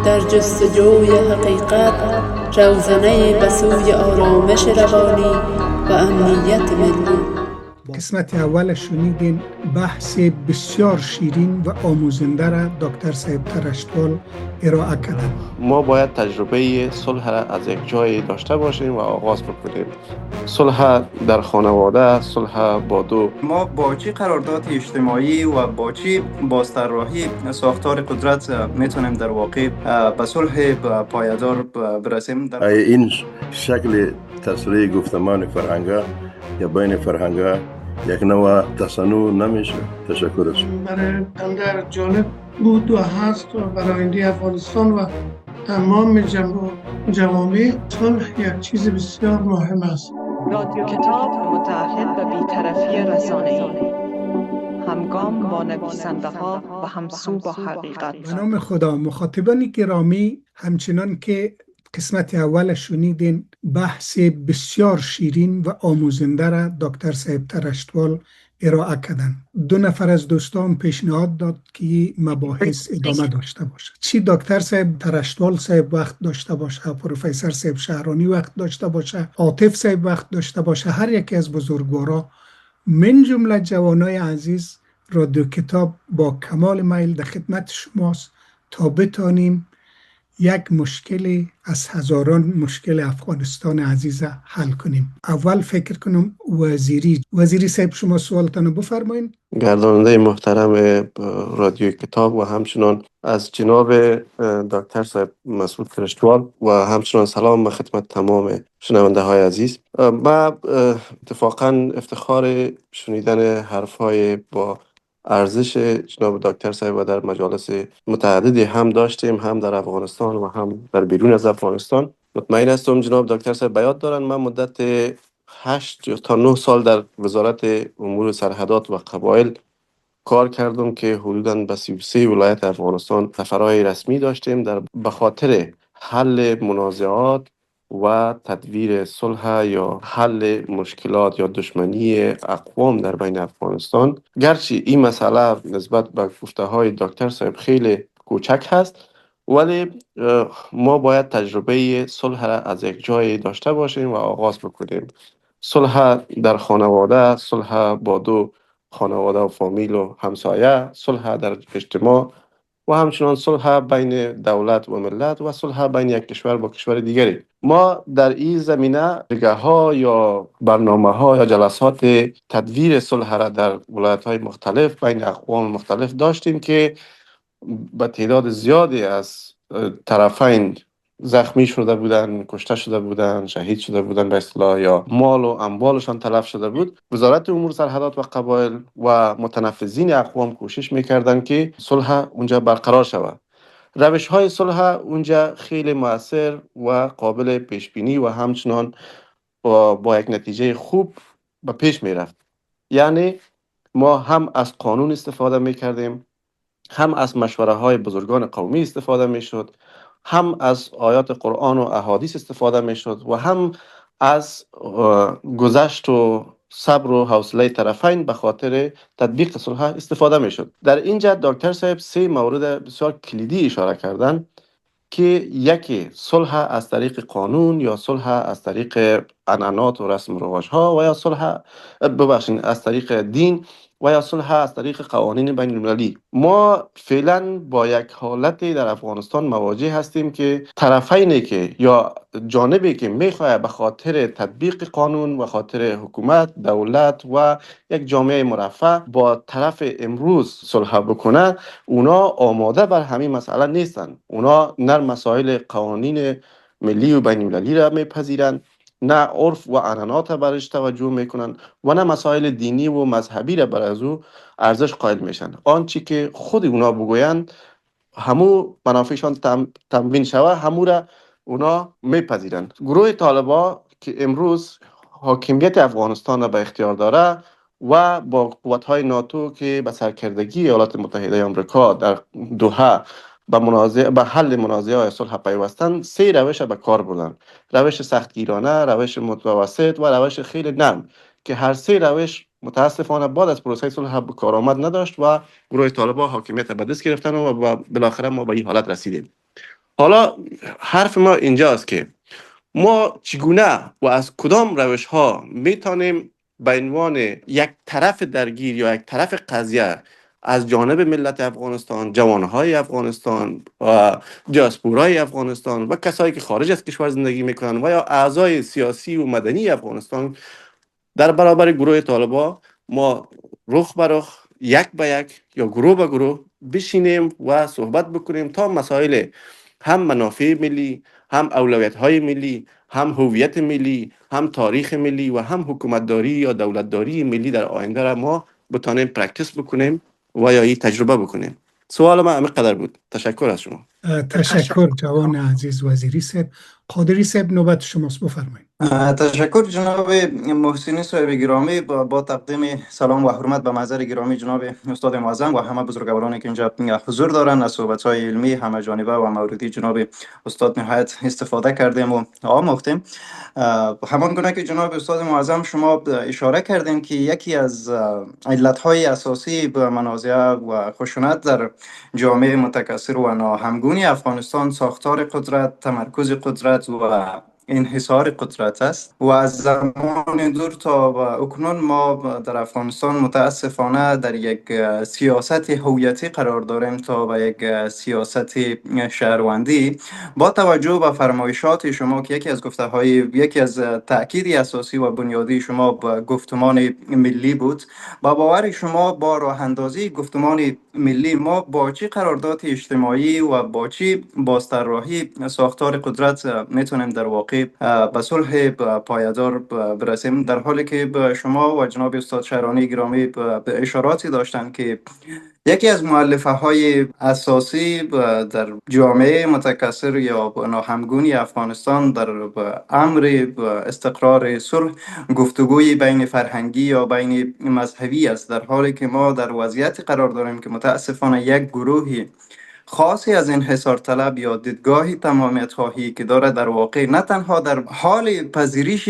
در جستجوی حقیقت روزنه به سوی آرامش روانی و امنیت ملی. قسمت اول شنیدین بحث بسیار شیرین و آموزنده را دکتر صاحب ترشتوال ارائه کردند. ما باید تجربه صلح را از یک جای داشته باشیم و آغاز بکنیم. صلح در خانواده، صلح با دو. ما با چی قرارداد اجتماعی و با چی بازطراحی ساختار قدرت میتونیم در واقع به صلح پایدار برسیم؟ این شکل تصریح گفتمان فرهنگا یا بین فرهنگا یک نوع تصنع نمیشه. تشکر است. برای بنده جالب بود و هست و برای آینده افغانستان و تمام جوامع صلح یک چیز بسیار مهم است. رادیو کتاب متعهد به بی‌طرفی رسانه‌ای، همگام با نویسنده ها و همسو با حقیقت. به نام خدا. مخاطبان گرامی، همچنان که قسمت اول شنیدین بحث بسیار شیرین و آموزنده را دکتر صاحب ترشتوال ارائه کردن. 2 نفر از دوستان پیشنهاد داد که مباحث ادامه داشته باشه. چی دکتر صاحب ترشتوال صاحب وقت داشته باشه، پروفسور صاحب شهرانی وقت داشته باشه، عاطف صاحب وقت داشته باشه، هر یکی از بزرگوارا من جمله جوانای عزیز، رادیو کتاب با کمال میل در خدمت شماست تا بتانیم یک مشکلی از هزاران مشکل افغانستان عزیز حل کنیم. اول فکر کنم وزیری صاحب شما سوالتان بفرمایید. گرداننده محترم رادیو کتاب و همچنان از جناب دکتر صاحب مسعود ترشتوال و همچنان سلام به خدمت تمام شنونده های عزیز. ما اتفاقا افتخار شنیدن حرف های با ارزش جناب دکتر صاحب و در مجالس متعددی هم داشتیم، هم در افغانستان و هم در بیرون از افغانستان. مطمئن هستم جناب دکتر صاحب بیاد دارن. من مدت 8 تا 9 سال در وزارت امور سرحدات و قبایل کار کردم که حدوداً به 33 ولایت افغانستان سفرهای رسمی داشتیم در به خاطر حل منازعات و تدویر صلح یا حل مشکلات یا دشمنی اقوام در بین افغانستان. گرچه این مسئله نسبت به گفته‌های دکتر صاحب خیلی کوچک هست، ولی ما باید تجربه صلح را از یک جای داشته باشیم و آغاز بکنیم. صلح در خانواده، صلح با دو خانواده و فامیل و همسایه، صلح در اجتماع و همچنان صلح بین دولت و ملت و صلح بین یک کشور با کشور دیگری. ما در این زمینه جلگه‌ها یا برنامه‌ها یا جلسات تدویر صلح را در ولایت‌های مختلف بین اقوام مختلف داشتیم که به تعداد زیادی از طرفین زخمی شده بودن، کشته شده بودن، شهید شده بودن به اصطلاح، یا مال و اموالشان تلف شده بود. وزارت امور سرحدات و قبایل و متنفذین اقوام کوشش میکردن که صلح اونجا برقرار شود. روش های صلح اونجا خیلی مؤثر و قابل پیش بینی و همچنان با یک نتیجه خوب به پیش میرفت. یعنی ما هم از قانون استفاده میکردیم، هم از مشوره های بزرگان قومی استفاده می شد، هم از آیات قرآن و احادیث استفاده می شد و هم از گذشت و صبر و حوصله طرفین به خاطر تطبیق صلح استفاده می شد. در اینجا دکتر صاحب 3 مورد بسیار کلیدی اشاره کردن که یکی صلح از طریق قانون یا صلح از طریق عنعنات و رسم و رواج ها و یا صلح از طریق دین و یا صلح از طریق قوانین بین المللی. ما فعلا با یک حالتی در افغانستان مواجه هستیم که طرفینی که یا جانبی که میخواد به خاطر تطبیق قانون و خاطر حکومت، دولت و یک جامعه مرفه با طرف امروز صلح بکنه، اونا آماده بر همین مسئله نیستن. اونا نه مسائل قوانین ملی و بین المللی را میپذیرند، نه عرف و عنعنات برش توجه میکنن و نه مسائل دینی و مذهبی را بر از او ارزش قائل میشن. آنچه که خود اونا بگویند همو منافعشان تموین شوه، همو را اونا میپذیرند. گروه طالبا که امروز حاکمیت افغانستان را به اختیار داره و با قوت‌های ناتو که به سرکردگی ایالات متحده آمریکا در دوحه به حل منازعه صلح پیوستن، 3 روش به کار بردن: روش سختگیرانه، روش متوسط و روش خیلی نرم، که هر 3 روش متاسفانه بعد از پروسه صلح به کارآمد نداشت و گروه طالبان حاکمیت به دست گرفتن و بالاخره ما به این حالت رسیدیم. حالا حرف ما اینجاست که ما چگونه و از کدام روش ها میتونیم به عنوان یک طرف درگیر یا یک طرف قضیه از جانب ملت افغانستان، جوانهای افغانستان و دیاسپورای افغانستان و کسایی که خارج از کشور زندگی میکنن و یا اعضای سیاسی و مدنی افغانستان در برابر گروه طالبان ما رخ به رخ، یک به یک یا گروه به گروه بشینیم و صحبت بکنیم تا مسائل هم منافع ملی، هم اولویت‌های ملی، هم هویت ملی، هم تاریخ ملی و هم حکومتداری یا دولتداری ملی در آینده را ما بتانیم پرکتیس بکنیم و یا این تجربه بکنیم. سوال من همین قدر بود. تشکر از شما. تشکر جوان عزیز وزیری صاحب. قادری صاحب نوبت شماست، بفرمایید. تشکر جناب محسنی صاحب گرامی. با تقدیم سلام و حرمت به محضر گرامی جناب استاد معظم و همه بزرگوارانی که اینجا حضور دارند، از صحبت‌های علمی همه جانبه و موردی جناب استاد نهایت استفاده کردیم و آموختیم. همان گونه که جناب استاد معظم شما اشاره کردیم که یکی از علت‌های اساسی به منازعه و خشونت در جامعه متکثر و ناهمگونی افغانستان ساختار قدرت، تمرکز قدرت و انحصار قدرت است و از زمان دور تا اکنون ما در افغانستان متاسفانه در یک سیاست هویتی قرار داریم تا به یک سیاست شهروندی. با توجه به فرمایشات شما که یکی از تأکیدی اساسی و بنیادی شما به گفتمان ملی بود، با باور شما با راه اندازی گفتمان ملی ما با چه قرارداد اجتماعی و با چه بازطراحی ساختار قدرت میتونیم در واقع به صلح پایدار برسیم، در حالی که شما و جناب استاد شهرانی گرامی به اشاراتی داشتند که یکی از مؤلفه های اساسی در جامعه متکثر یا ناهمگونی افغانستان در امر استقرار صلح گفتگوی بین فرهنگی یا بین مذهبی است، در حالی که ما در وضعیت قرار داریم که متاسفانه یک گروهی خاصی از انحصار طلب یا دیدگاه تمامیت خواهی که داره در واقع نه تنها در حال پذیرش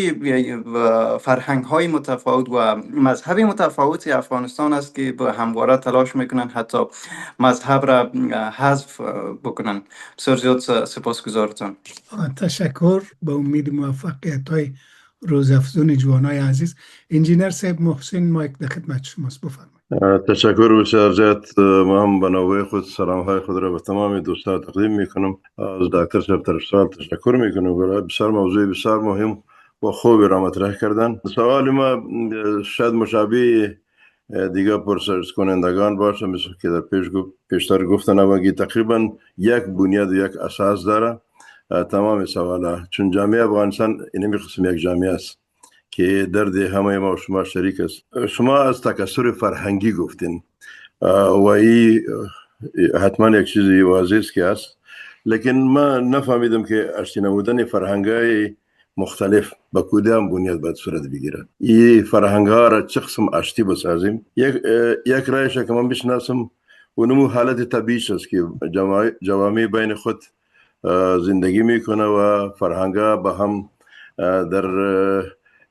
فرهنگ های متفاوت و مذهبی متفاوت افغانستان است که به همواره تلاش میکنن حتی مذهب را حذف بکنن. بسیار زیاد سپاسگزارتان. تشکر. به امید موفقیت های روزافزون جوانای عزیز. انجینر صاحب محسن مایک در خدمت شماست، بفرمایید. تشکر بسیار زیاد. ما هم به نوبه خود سلام های خود را به تمام دوستان تقدیم میکنم. از دکتر صاحب ترشتوال تشکر میکنم. برای بسیار موضوع بسیار مهم و خوبی را مطرح کردن. سوال ما شاید مشابه دیگه پرسش کنندگان باشه، مثل که در پیشتر گفتن و تقریبا یک بنیاد و یک اساس داره تمام سوالات، چون جامعه افغانستان اینمی قسم یک جامعه است که درد همه ما و شما شریک است. شما از تکثر فرهنگی گفتین و این حتما یک چیزی واضح است که است، لیکن ما نفهمیدم که اشتی نمودن فرهنگای مختلف با کدام بنیاد باید صورت بگیره. این فرهنگ‌ها را چه قسم اشتی بسازیم؟ یک رایش که من بشناسم و نمو حالت طبیعی است که جوامع بین خود زندگی میکنه و فرهنگ‌ها با هم در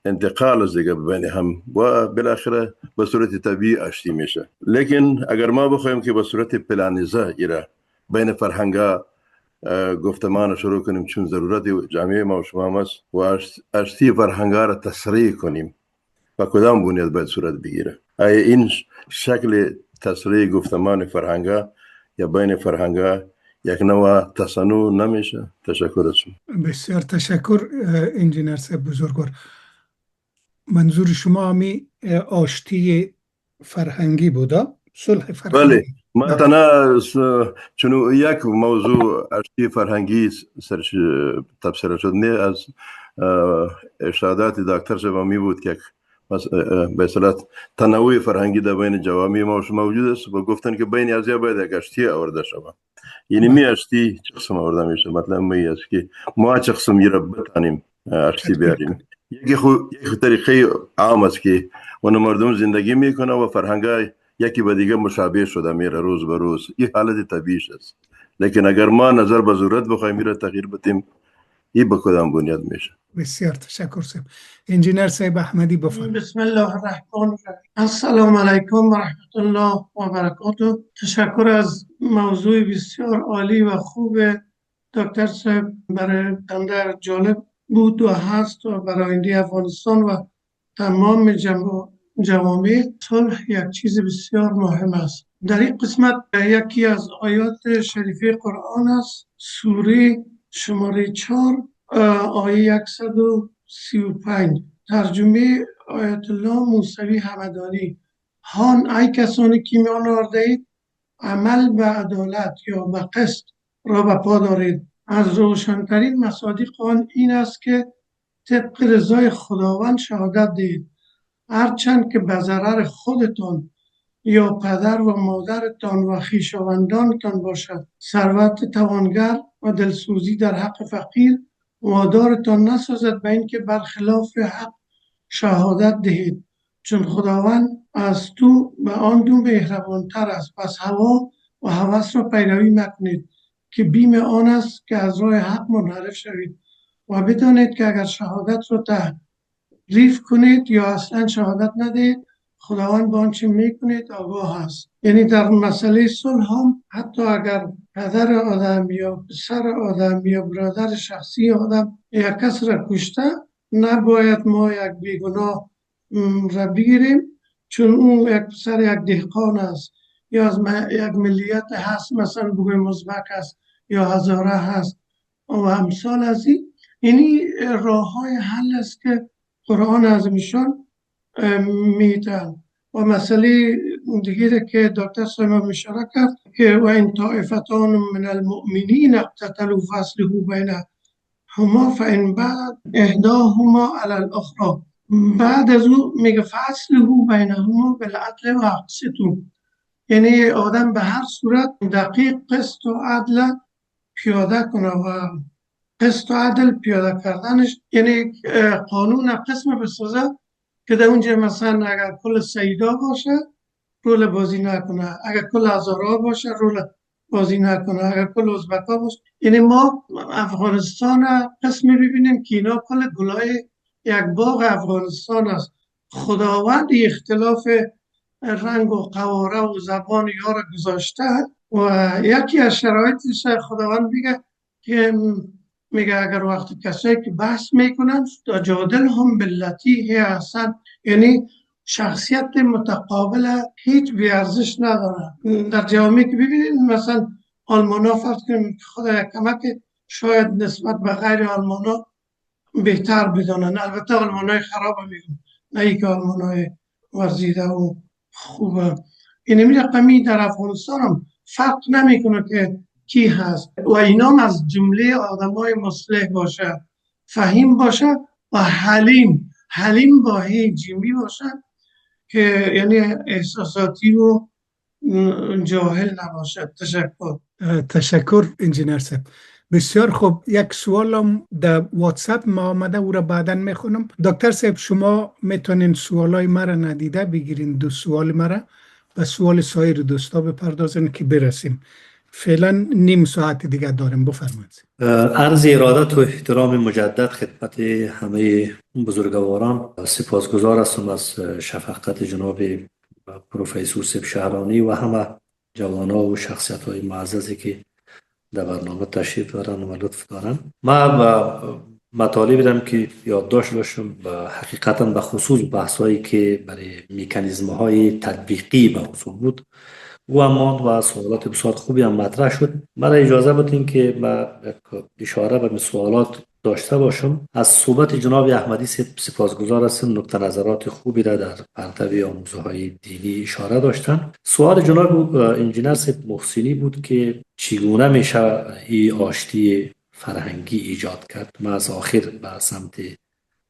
انتقال از دیگه بین هم و بالاخره به صورت طبیعی آشتی میشه. لیکن اگر ما بخوایم که به صورت پلانیزه ایره بین فرهنگ‌ها گفتمان شروع کنیم، چون ضرورت جامعه ما و شما هست و آشتی فرهنگ‌ها را تسریع کنیم و کدام بنیاد باید صورت بگیره؟ آیا این شکل تسریع گفتمان فرهنگ‌ها یا بین فرهنگ‌ها یک نوع تصنع نمیشه؟ تشکر از شما. بسیار تشکر انجینر صاحب بزرگوار. منظور شما همی آشتی فرهنگی بوده؟ صلح فرهنگی؟ بله، مثلا چون یک موضوع آشتی فرهنگی سرش تفسیر شد، نه از ارشادات دکتر صاحب می بود که به اصطلاح تنوع فرهنگی در بین جوامع ما موجود است و گفتن که بین ازیا باید یک آشتی آورده شود. یعنی می آشتی چه قسم آورده میشه؟ مطلب می است که ما چه قسم را بتانیم آشتی بیاریم. یک طریقه عام است که اون مردم زندگی میکنه و فرهنگای یکی به دیگه مشابه شده میره روز به روز. این حالت طبیعی است. لیکن اگر ما نظر به ضرورت بخوایم میره تغییر بدیم، این به کدام بنیاد میشه؟ بسیار تشکر صاحب. انجینر صاحب احمدی بفرمایید. بسم الله الرحمن الرحیم. السلام علیکم و رحمت الله و برکاته. تشکر از موضوع بسیار عالی و خوب دکتر صاحب برای بنده جالب بود و هست و برای آینده افغانستان و تمام جوامع صلح یک چیز بسیار مهم است. در این قسمت یکی از آیات شریفه قرآن است، سوره شماره 4 آیه 135. ترجمه آیت الله موسوی همدانی: هان ای کسانی که ایمان آورده اید، عمل به عدالت یا به قسط را به پا دارید. از روشنترین مصادیق آن این است که طبق رضای خداوند شهادت دهید، هرچند که به ضرر خودتان یا پدر و مادرتان و خویشاوندانتان باشد. ثروت توانگر و دلسوزی در حق فقیر وادارتان نسازد به اینکه برخلاف حق شهادت دهید، چون خداوند از تو به آن دو مهربانتر است. پس هوا و هوس را پیروی مکنید که بیم آن است که از راه حق منحرف شوید و بدانید که اگر شهادت را تحریف کنید یا اصلا شهادت ندهید، خداوند با آنچه میکنید آگاه است. یعنی در مسئله صلح هم حتی اگر پدر آدم یا پسر آدم یا برادر شخصی آدم یک کس را کشته، نباید ما یک بیگناه را بگیریم چون اون یک پسر یک دهقان است یا از یک ملیت هست، مثلا بگویم ازبک است یا هزاره هست و امثال از این. یعنی راه های حل است که قرآن عظیمشان میتن. و مسئله دیگه که دکتر صاحب اشاره کرد که و این طائفتان من المؤمنین اقتتلوا فاصلحوا بینهما فان بعد احداهما علی الاخری. بعد از او میگه فاصلحوا بینهما بالعدل و اقسطوا. یعنی آدم به هر صورت دقیق قسط و عدل پیاده کنه و قسط و عدل پیاده کردنش یعنی قانون قسم بسازه که در اونجا مثلا اگر کل سیدا باشه رول بازی نکنه، اگر کل هزارا باشه رول بازی نکنه، اگر کل ازبکا باشه. یعنی ما افغانستان قسم ببینیم که اینا کل گلای یک باغ افغانستان است. خداوند اختلاف رنگ و قواره و زبان یا را گذاشته و یکی از شرایطش خداوند میگه اگر وقتی کسایی که بحث میکنن جادل هم باللتی هی احسن، یعنی شخصیت متقابل هیچ بیارزش نداره. در جوامعی که ببینید مثلا آلمانا فرض کنیم خدا یک کمک شاید نسبت به غیر آلمانا بهتر بدانن، البته آلمانای خراب میگن نه ای که آلمانای ورزیده و خوبه. این رقمی در افغانستان هم فرق نمیکنه که کی هست و اینام از جمله آدمای مصلح باشه، فهیم باشه و حلیم با جیمی باشه که یعنی احساساتی و جاهل نباشه. تشکر انجینر صاحب. بسیار خوب. یک سوالم در واتساپ ما آمده، او را بعدا میخونم. دکتر صاحب شما میتونین سوالای مرا ندیده بگیرین، دو سوال مرا و سوال سایر دوستا بپردازین که برسیم. فعلا نیم ساعت دیگه داریم. بفرمایید. عرض ارادت و احترام مجدد خدمت همه بزرگواران. سپاسگزار هستم از شفقت جناب پروفسور صاحب شهرانی و همه جوانا و شخصیت های معززی که در برنامه تشریف دارن و لطف دارن. من مطالبی دارم که یادداشت داشتم حقیقتا به خصوص بحثایی که برای مکانیزم های تطبیقی به خصوص بود و اما و سوالات بسیار خوبی هم مطرح شد. من اجازه بدین که من اشاره به سوالات داشته باشم. از صحبت جناب احمدی سپاسگزار هستم، نکته نظرات خوبی را در پرتو آموزه های دینی اشاره داشتن. سوال جناب انجینر صاحب محسنی بود که چگونه میشه این آشتی فرهنگی ایجاد کرد. من از آخر به سمت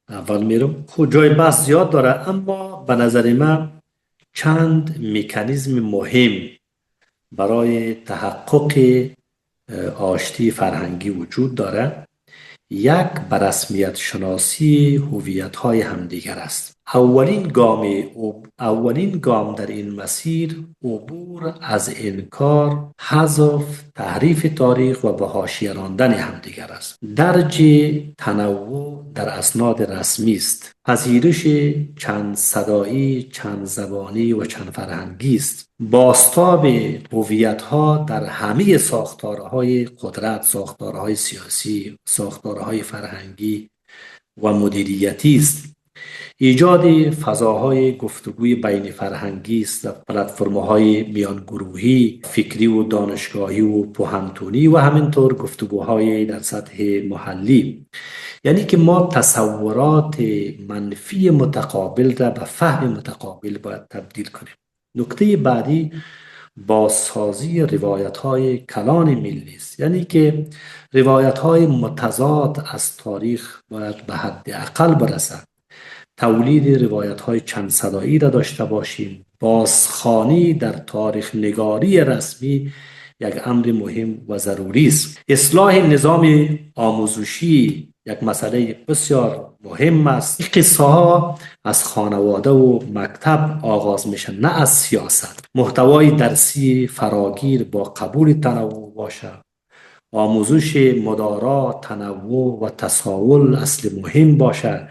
اول میرم. خود جای بحث زیاد داره اما به نظر من چند مکانیزم مهم برای تحقق آشتی فرهنگی وجود داره. یک، به رسمیت شناسی هویت های همدیگر است. اولین گام در این مسیر عبور از انکار، حذف، تحریف تاریخ و به حاشیه راندن همدیگر است. درج تنوع در اسناد رسمی است. پذیرش چند صدایی، چند زبانی و چند فرهنگی است. بازتاب هویت‌ها در همه ساختارهای قدرت، ساختارهای سیاسی، ساختارهای فرهنگی و مدیریتی است. ایجاد فضاهای گفتگوی بین فرهنگی است، پلتفرم‌های میانگروهی، فکری و دانشگاهی و پوهنتونی و همینطور گفتگوهای در سطح محلی. یعنی که ما تصورات منفی متقابل را به فهم متقابل باید تبدیل کنیم. نکته بعدی بازسازی روایت‌های کلان ملی است. یعنی که روایت‌های متضاد از تاریخ باید به حد اقل برسد. تولید روایت‌های چند صدایی را داشته باشیم. بازخوانی در تاریخ نگاری رسمی یک امر مهم و ضروری است. اصلاح نظام آموزشی یک مسئله بسیار مهم است. این قصه ها از خانواده و مکتب آغاز میشن، نه از سیاست. محتوای درسی فراگیر با قبول تنوع باشه. آموزش مدارا، تنوع و تساهل اصل مهم باشه.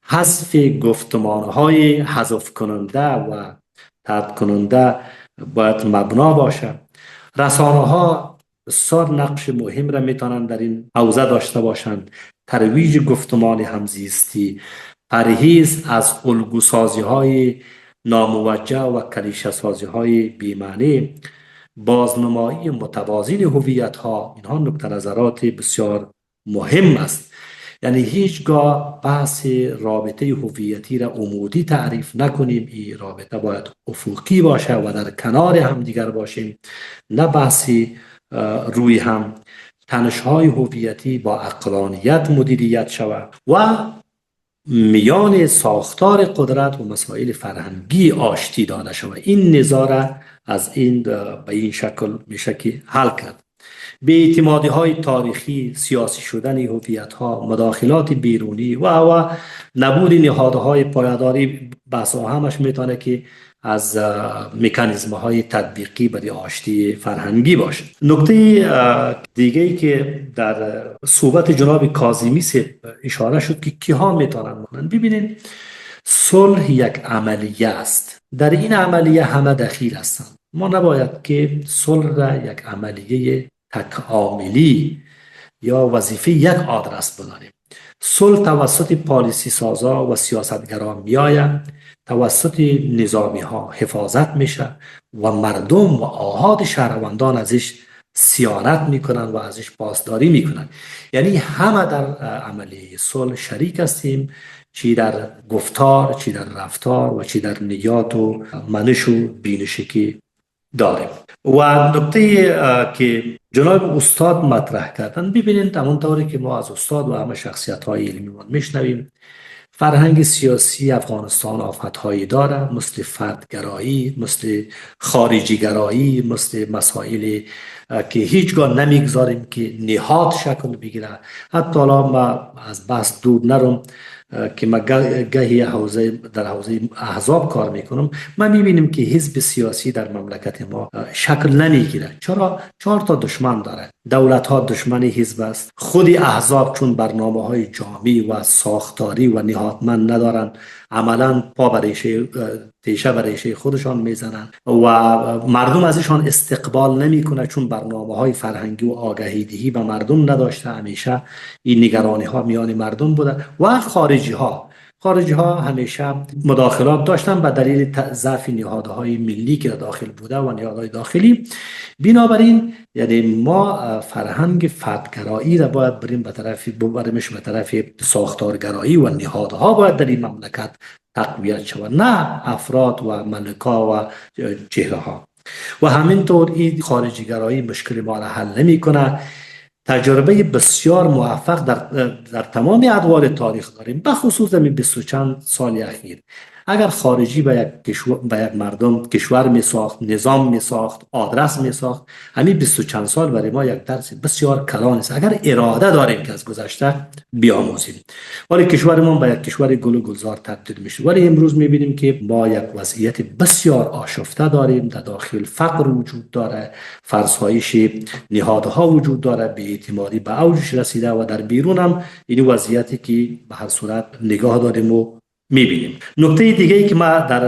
حذف گفتمانهای حذف کننده و ترد کننده باید مبنا باشه. رسانه ها بسیار نقش مهم را میتونن در این حوزه داشته باشند. ترویج گفتمان همزیستی، پرهیز از الگوسازی های ناموجه و کلیشه سازی های بی‌معنی، بازنمایی متوازن هویت ها، اینها نکته نظرات بسیار مهم است. یعنی هیچگاه بحث رابطه هویتی را عمودی تعریف نکنیم. این رابطه باید افقی باشه و در کنار هم دیگر باشیم، نه بحثی روی هم. تنش‌های هویتی با عقلانیت مدیریت شود و میان ساختار قدرت و مسائل فرهنگی آشتی داده شود. این نظاره از این به این شکل میشه که حل کرد. بی‌اعتمادی های تاریخی، سیاسی شدن هویت ها، مداخلات بیرونی و نبود نهادهای پایداری، بحث همش میتونه که از مکانیزم های تطبیقی برای آشتی فرهنگی باشه. نکته دیگه‌ای که در صحبت جناب کاظمی اشاره شد که کیها میتونن مانند. ببینید، صلح یک عملیه است. در این عملیه همه دخیل هستند. ما نباید که صلح را یک عملیه تکاملی یا وظیفه یک آدرس بدانیم. صلح توسط پالیسی سازا و سیاستگران میآید، توسط نظامی ها حفاظت میشه و مردم و آحاد شهروندان ازش صیانت میکنن و ازش پاسداری میکنن. یعنی همه در عملیه صلح شریک هستیم، چی در گفتار، چی در رفتار و چی در نیات و منش و بینشی که داریم. و نکته که جناب استاد مطرح کردن، ببینید همونطوری که ما از استاد و همه شخصیت های علمی میشنویم، فرهنگ سیاسی افغانستان آفت‌هایی داره، مثل فردگرایی، مثل خارجیگرایی، مثل مسائل که هیچگاه نمیگذاریم که نهاد شکل بگیره. حتی الان ما از بحث دور نرم که ما گاهی در حوزه احزاب کار میکنم، ما میبینیم که حزب سیاسی در مملکت ما شکل نمیگیره. چرا؟ 4 تا دشمن داره. دولت ها دشمن حزب است. خود احزاب چون برنامه های جامعی و ساختاری و نهادمند ندارن، عملا پا بر تیشه بر ریشه خودشان میزنن و مردم ازشان استقبال نمیکنه، چون برنامه های فرهنگی و آگاهی دهی به مردم نداشته. همیشه این نگرانی ها میان مردم بوده. و خارجی ها همیشه مداخلات داشتن به دلیل ضعف نهادهای ملی که داخل بوده و نهادهای داخلی. بنابراین یعنی ما فرهنگ فردگرایی را باید بریم به طرف ساختارگرایی و نهادها باید در این مملکت تقویت شود، نه افراد و ملکا و چهره ها. و همینطور این خارجیگرایی مشکل ما را حل نمی کنه. تجربه بسیار موفق در تمام ادوار تاریخ داریم، بخصوص در 20 چند سال اخیر. اگر خارجی به یک مردم کشور می ساخت، نظام می ساخت، آدرس می ساخت، همین 20 و چند سال برای ما یک درس بسیار کلان است اگر اراده داریم که از گذشته بیاموزیم. ولی کشورمون به یک کشور گل و گلزار تبدیل میشه. ولی امروز میبینیم که ما یک وضعیت بسیار آشفته داریم. در داخل فقر وجود داره، فرسایش نهادها وجود داره، بی‌اعتمادی به اوجش رسیده و در بیرون هم این وضعیتی که به هر صورت نگاه داریم و میبینیم. نکته دیگه ای که ما در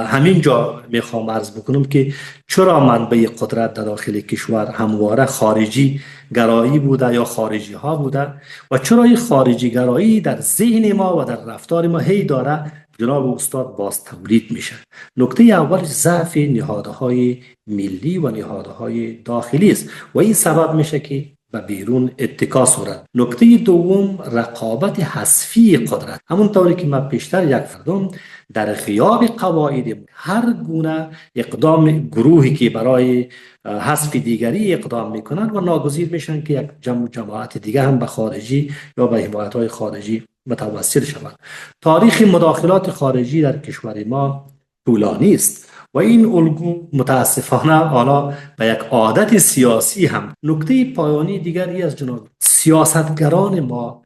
همین جا میخوام عرض بکنم که چرا منبع قدرت در داخل کشور همواره خارجی گرایی بوده یا خارجی ها بوده و چرا این خارجی گرایی در ذهن ما و در رفتار ما هی داره جناب استاد باز تولید میشه. نکته اول ضعف نهادهای ملی و نهادهای داخلی است و این سبب میشه که به بیرون اتکا صورت. نکته دوم رقابت حذفی قدرت. همون طوری که ما پیشتر یک فردم در غیاب قواعد هر گونه اقدام گروهی که برای حذف دیگری اقدام میکنن و ناگزیر میشن که یک جماعت دیگه هم به خارجی یا به حمایت‌های خارجی متوسل شوند. تاریخ مداخلات خارجی در کشور ما طولانی است و این الگو متاسفانه حالا به یک عادت سیاسی هم. نکته پایانی دیگری از جناب سیاستگران ما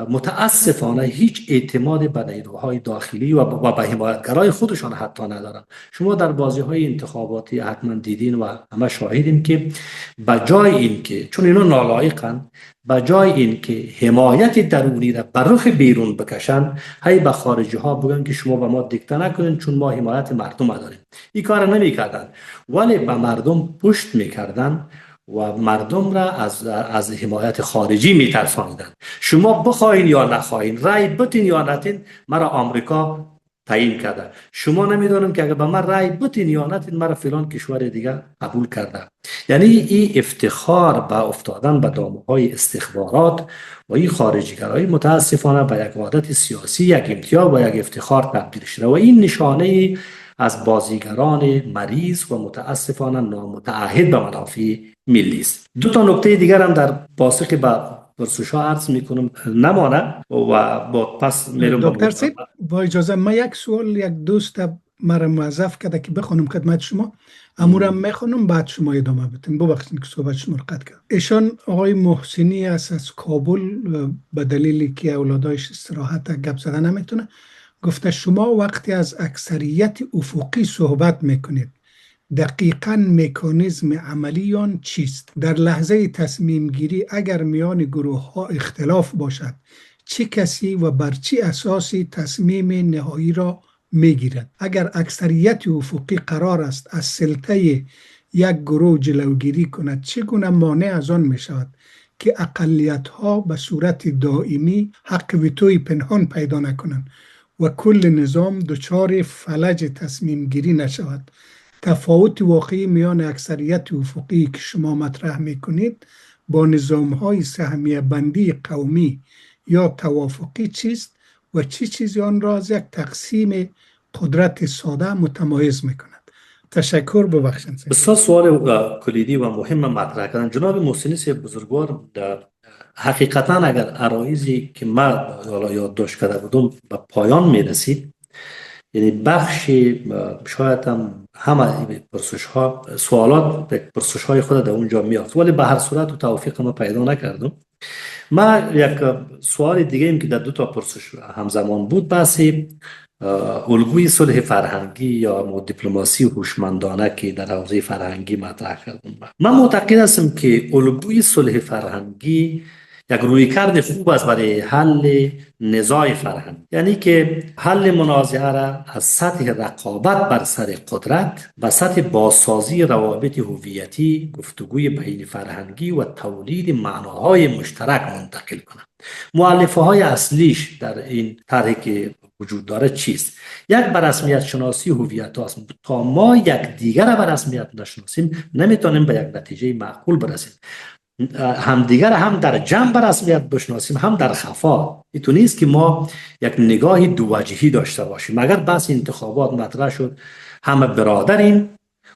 متاسفانه هیچ اعتماد به نیروهای داخلی و به حمایتگرای خودشان حتی ندارن. شما در بازی‌های انتخاباتی حتما دیدین و همه شاهدیم که بجای این که چون اینا نالایقن، بجای این که حمایت درونی را بر رخ بیرون بکشن، هی به خارجی ها بگن که شما به ما دیکته نکنین چون ما حمایت مردم داریم. این کار نمی‌کردن ولی به مردم پشت می‌کردن و مردم را از حمایت خارجی میترساندن. شما بخواین یا نخواین، رای بتین یا نتین، مرا آمریکا تعیین کرده. شما نمیدونم که اگر به من رای بتین یا نتین، مرا فلان کشور دیگه قبول کرده. یعنی این افتخار به افتادن به دامهای استخبارات و این خارجیگرایی متاسفانه به یک عادت سیاسی، یک امتیاز و یک افتخار تبدیل شده و این نشانه از بازیگران مریض و متاسفانه نامتعهد به منافع ملی است. دو تا نکته دیگر هم در پاسخ به پرسش‌ها عرض میکنم نمانه و با پس میرم. دکتر صاحب با اجازه ما یک سوال یک دوست مرا موظف کرده که بخونم خدمت شما، امورم میخونم بعد شما ادامه بدین. ببخشید که صحبت شما رو قطع کردم. ایشان آقای محسنی است از کابل، به دلیلی که اولادایش استراحت گپ زدن نمیتونه، گفته شما وقتی از اکثریت افقی صحبت میکنید دقیقاً مکانیزم عملی آن چیست؟ در لحظه تصمیم گیری اگر میان گروه ها اختلاف باشد چه کسی و بر چه اساسی تصمیم نهایی را میگیرد؟ اگر اکثریت افقی قرار است از سلطه یک گروه جلوگیری کند چگونه مانع از آن می شود که اقلیت ها به صورت دائمی حق ویتوی پنهان پیدا نکنند و کل نظام دچار فلج تصمیم گیری نشود؟ تفاوت واقعی میان اکثریت افقی که شما مطرح میکنید با نظام های سهمیه بندی قومی یا توافقی چیست و چه چیزی آن را از یک تقسیم قدرت ساده متمایز میکند؟ تشکر. ببخشید. بسیار سوال کلیدی و مهم مطرح کردن جناب محسنی صاحب بزرگوار. در حقیقتا اگر عرایزی که من یادداشت کرده بودم به پایان میرسید، یعنی بخش شاید همه پرسش ها سوالات پرسش های خود در اونجا میافت، ولی به هر صورت و توفیق ما پیدا نکردم. ما یک سوال دیگه ایم که در دو تا پرسش همزمان بود، بحث الگوی صلح فرهنگی یا دیپلماسی هوشمندانه که در حوزه فرهنگی مطرح کردم. من معتقد هستم که الگوی صلح فرهنگی یک رویکرد خوب است برای حل نزاع فرهنگ، یعنی که حل منازعه را از سطح رقابت بر سر قدرت به سطح بازسازی روابط هویتی، گفتگوی بین فرهنگی و تولید معناهای مشترک منتقل کنند. مؤلفه های اصلیش در این طرحی که وجود داره چیست؟ یک به رسمیت شناسی هویت است. تا ما یک دیگر به رسمیت نشناسیم نمیتونیم به یک نتیجه معقول برسیم. همدیگر هم در جمع به رسمیت بشناسیم هم در خفا. اینطور نیست که ما یک نگاه دوجهی داشته باشیم. اگر بحث انتخابات مطرح شد همه برادریم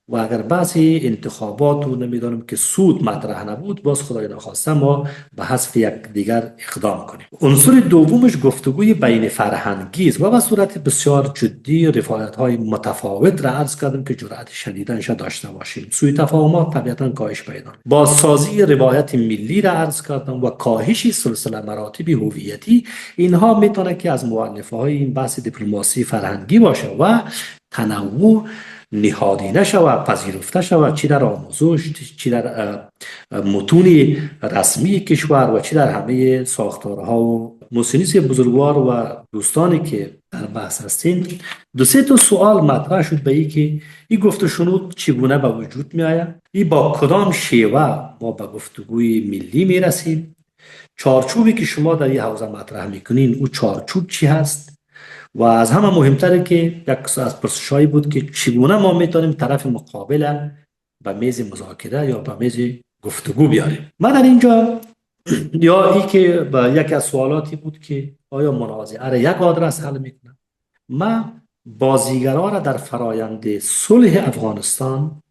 و اگر بحثی انتخابات و نمیدانم که سود مطرح نبود، باز خدای نخواسته ما به حذف یک دیگر اقدام کنیم. عنصر دومش گفتگوی بین فرهنگی است و به صورت بسیار جدی روایت‌های متفاوت را عرض کردم که جرأت شدیدش داشته باشیم. سوء تفاهمات طبیعتاً کاهش پیدا، بازسازی روایت ملی را عرض کردم و کاهش سلسله مراتب هویتی. اینها میتونه که از مؤلفه‌های این بحث دیپلماسی فرهنگی باشه و تنوع نهادینه شود، پذیرفته شود، چی در آموزش، چی در متون رسمی کشور و چی در همه ساختارها. و محسنی بزرگوار و دوستانی که در بحث هستین، دو سه تا سوال مطرح شد به این که این گفت و شنود چگونه به وجود می آید، این با کدام شیوه ما به گفتگوی ملی می رسیم، چارچوبی که شما در این حوزه مطرح میکنین او چارچوب چی هست، و از همه مهمتره که یک از پرسشایی بود که چگونه ما میتونیم طرف مقابل به میز مذاکره یا به میز گفتگو بیاریم. من در اینجا یا ای که به یک از سوالاتی بود که آیا منازعه را یک آدرس حل میکنه، من بازیگران را در فرایند صلح افغانستان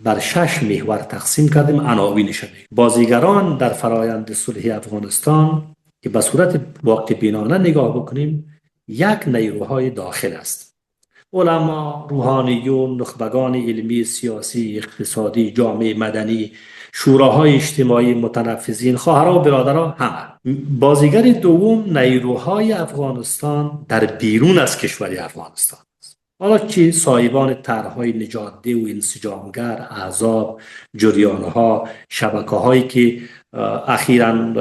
بر 6 محور تقسیم کردیم. عناوینش بازیگران در فرایند صلح افغانستان که به صورت واقع بینانه نگاه بکنیم، یک نیروهای داخل است: علما، روحانیون، نخبگان علمی، سیاسی، اقتصادی، جامعه مدنی، شوراهای اجتماعی، متنفذین، خواهرها و برادرها، همه. بازیگر دوم نیروهای افغانستان در بیرون از کشور افغانستان است. حالا چی صاحبان طرح‌های نجات‌ده و انسجامگر، احزاب، جریان‌ها، شبکه‌هایی که اخیراً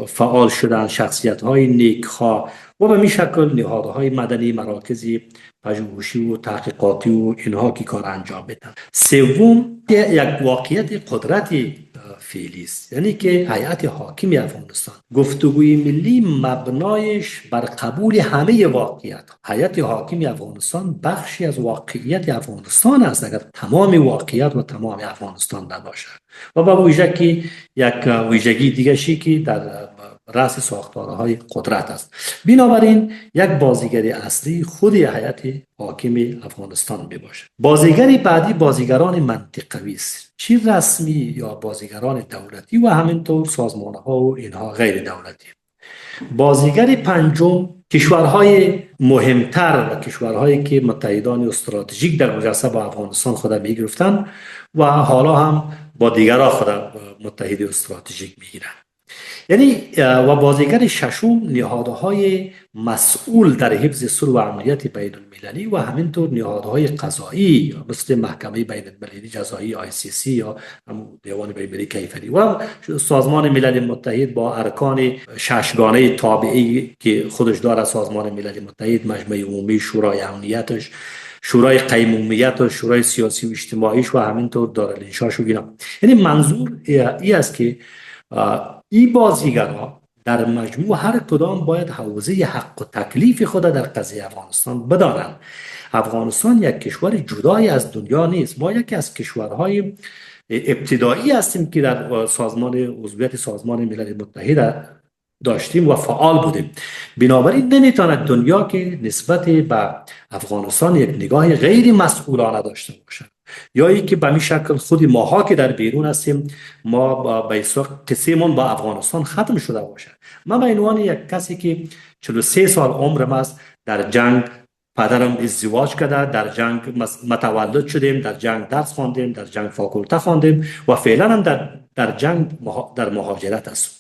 فعال شدن، شخصیت‌های نیکخواه و به می شکل نهادهای مدنی، مراکز پژوهشی و تحقیقاتی و اینها که کار انجام بدن. سوم یک واقعیت قدرت فعلی است، یعنی که هیئت حاکم افغانستان. گفتگوی ملی مبنایش بر قبول همه واقعیت. هیئت حاکم افغانستان بخشی از واقعیت افغانستان است اگر تمام واقعیت و تمام افغانستان نباشه. و با ویژگی یک ویژگی دیگه شی که در رأس ساختارهای قدرت است. بنابراین یک بازیگری اصلی خود هیئت حاکم افغانستان می باشد. بازیگری بعدی بازیگران منطقوی است، چی رسمی یا بازیگران دولتی و همینطور سازمان‌ها و اینها غیر دولتی. بازیگر پنجم کشورهای مهمتر و کشورهایی که متحدان استراتژیک در گذشته با افغانستان خود می گرفتن و حالا هم با دیگرها خود متحد استراتژیک می گیرند. یعنی و بازیگر ششم نهادهای مسئول در حفظ صلح و امنیت بین المللی و همینطور نهادهای قضایی مثل محکمه بین المللی جزایی ICC یا دیوان بین المللی کیفری و سازمان ملل متحد با ارکان ششگانه تابعی که خودش داره: سازمان ملل متحد، مجمع عمومی، شورای امنیتش، شورای قیمومیت، شورای سیاسی و اجتماعیش و همینطور دارالانشاش و اینا. یعنی منظور این است که این بازیگرها در مجموع هر کدام باید حوزه حق و تکلیف خود در قضیه افغانستان بدانند. افغانستان یک کشور جدای از دنیا نیست. ما یکی از کشورهای ابتدایی هستیم که در سازمان عضویت سازمان ملل متحد داشتیم و فعال بودیم. بنابراین نمیتواند دنیا که نسبت به افغانستان یک نگاه غیر مسئولانه داشته باشد، یا ای که به می شکل خود ماها که در بیرون هستیم ما به اصطلاح قصه‌مون با افغانستان ختم شده باشه. من به عنوان یک کسی که 43 سال عمرم است، در جنگ پدرم ازدواج کرده، در جنگ متولد شدیم، در جنگ درس خواندیم، در جنگ فاکولته خواندیم و فعلا هم در جنگ در مهاجرت هستم.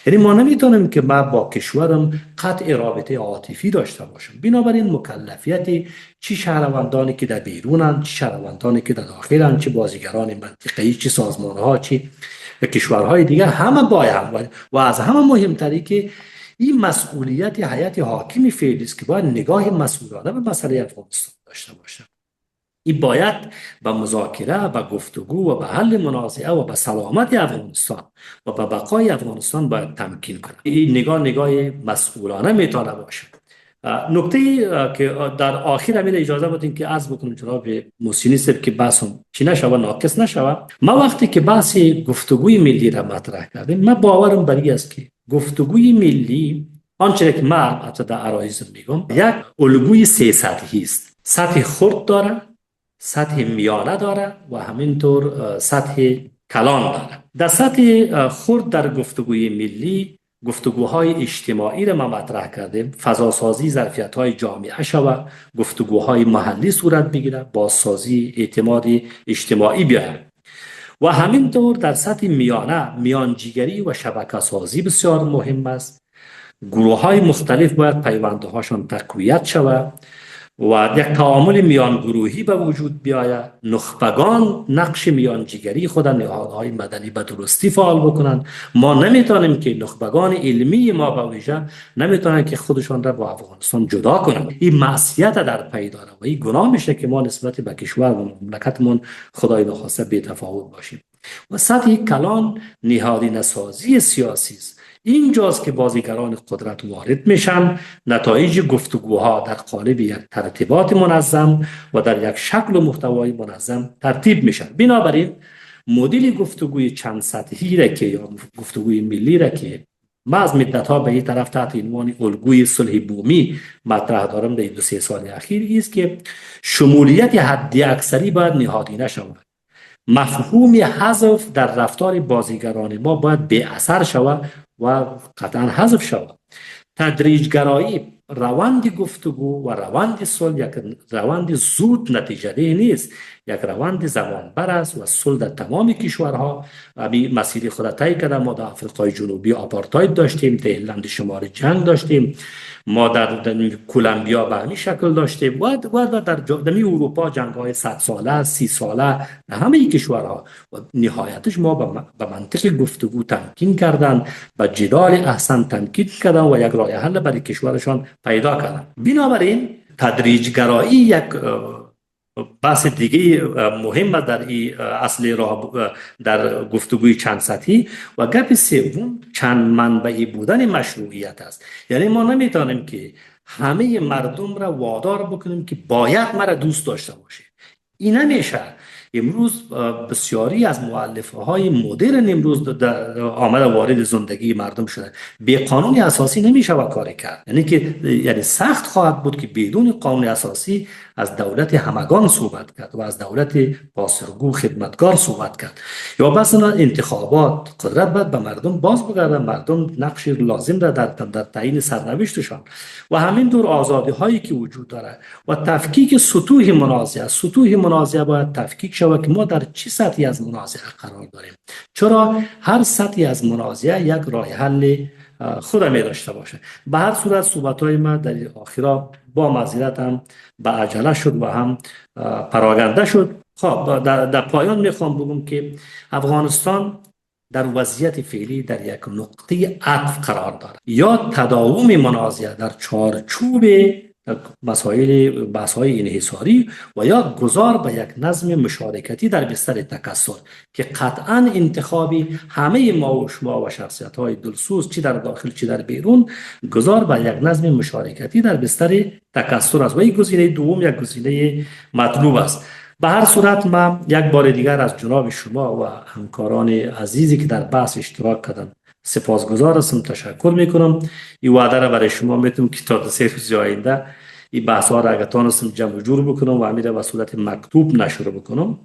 یعنی ما نمیتونیم که من با کشورم قطع رابطه عاطفی داشته باشم. بنابراین مکلفیت چی شهروندانی که در بیرونن، چی شهروندانی که در داخلن، چی بازیگران منطقه‌ای، چی سازمان‌ها، چی کشورهای دیگر، همه باید و از همه مهمتری که این مسئولیت هیئت حاکم فعلی است که باید نگاه مسئولانه به مسئله افغانستان داشته باشه. این باید به مذاکره، به گفتگو و به حل منازعه و به سلامت افغانستان و به بقای افغانستان باید تمکین کنه. این نگاه مسئولانه میتونه باشه. نکته که در آخر همین اجازه بدین که عرض بکنم جناب محسنی صاحب که بحثم چی نشوه، ناقص نشوه. ما وقتی که بحث گفتگوی ملی را مطرح کردیم، من باورم بر این است که گفتگوی ملی آنچه که من در عرایض میگم یک الگوی 3 سطحی است. سطح خرد داره، سطح میانه داره و همینطور سطح کلان داره. در سطح خرد در گفتگوی ملی، گفتگوهای اجتماعی را ما مطرح کردیم. فضاسازی ظرفیت‌های جامعه شود، گفتگوهای محلی صورت بگیره، بازسازی اعتماد اجتماعی بیاید. و همینطور در سطح میانه، میانجیگری و شبکه سازی بسیار مهم است. گروه های مختلف باید پیوندهاشون تقویت شود و یک تعامل میان گروهی به وجود بیاید. نخبگان نقش میانجیگری خود، نهادهای مدنی به درستی فعال بکنند. ما نمیتونیم که نخبگان علمی ما به ویژه نمیتونن که خودشان را با افغانستان جدا کنند. این معصیت در پی داره و این گناه میشه که ما نسبت به کشور و مملکتمون خدای نخواسته بی تفاوت باشیم. و سطح کلان نهادینه سازی سیاسی است. اینجاست که بازیگران قدرت وارد میشن، نتایج گفتگوها در قالب یک ترتیبات منظم و در یک شکل و محتوای منظم ترتیب میشن. بنابراین مدل گفتگوی چند سطحی را که یا گفتگوی ملی را که ما از مدت‌ها به این طرف تحت عنوان الگوی صلح بومی مطرح دارم در 2-3 سال اخیر است که شمولیت حد اکثری باید نهادینه شود. مفهوم حذف در رفتار بازیگران ما باید بی اثر شود و قطعا حذف شود. تدریجگرایی، روند گفتگو و روند صلح یک روند زود نتیجه دهی نیست، یک روند زمانبر است و صلح در تمام کشورها مسیر خود طی کرده. ما در آفریقای جنوبی آپارتاید داشتیم، در ایرلند شمال جنگ داشتیم، ما در کلمبیا به همین شکل داشتیم و در اروپا جنگ‌های 100 ساله 30 ساله در همه کشورها و نهایتش ما به منطق گفتگو تمکین کردن، به جدال احسن تمکین کردن و یک راه حل برای کشورشان پیدا کردن. بنابراین تدریجگرایی یک بحث دیگه مهم در این اصل راه در گفتگوی چند سطحی. و گپ سوم چند منبعی بودن مشروعیت است. یعنی ما نمیتونیم که همه مردم را وادار بکنیم که باید مرا دوست داشته باشه. این نمیشه. امروز بسیاری از مؤلفه های مدرن امروز آمده وارد زندگی مردم شده. به قانون اساسی نمیشه و کاری کرد. یعنی سخت خواهد بود که بدون قانون اساسی از دولت همگان صحبت کرد و از دولت پاسرگو خدمتگار صحبت کرد. یا مثلا انتخابات قدرت باید به مردم باز بگردن، مردم نقش لازم را در تعیین سرنوشتشان و همین دور آزادی هایی که وجود داره و تفکیک سطوح منازعه باید تفکیک شود که ما در چه سطحی از منازعه قرار داریم. چرا هر سطحی از منازعه یک راه حل خود می داشته باشه. به هر صورت صحبت‌های من در آخرا با معذرت هم به عجله شد و هم پراگنده شد. خب در پایان میخوام بگم که افغانستان در وضعیت فعلی در یک نقطه عطف قرار دارد. یا تداوم منازعه در چارچوب مسائل بحث‌های انحصاری و یا گذار به یک نظم مشارکتی در بستر تکثر که قطعا انتخابی همه ما و شما و شخصیت‌های دلسوز چی در داخل چی در بیرون گذار به یک نظم مشارکتی در بستر تکثر است و این گزینه دوم یک گزینه مطلوب است. به هر صورت من یک بار دیگر از جناب شما و همکاران عزیزی که در بحث اشتراک کردند سپاسگزار هستم، تشکر میکنم. این وعده را برای شما میتونم که تا 3 روز آینده این بحث ها را اگر تانستم جمع جور بکنم و همین را به صورت مکتوب نشر بکنم.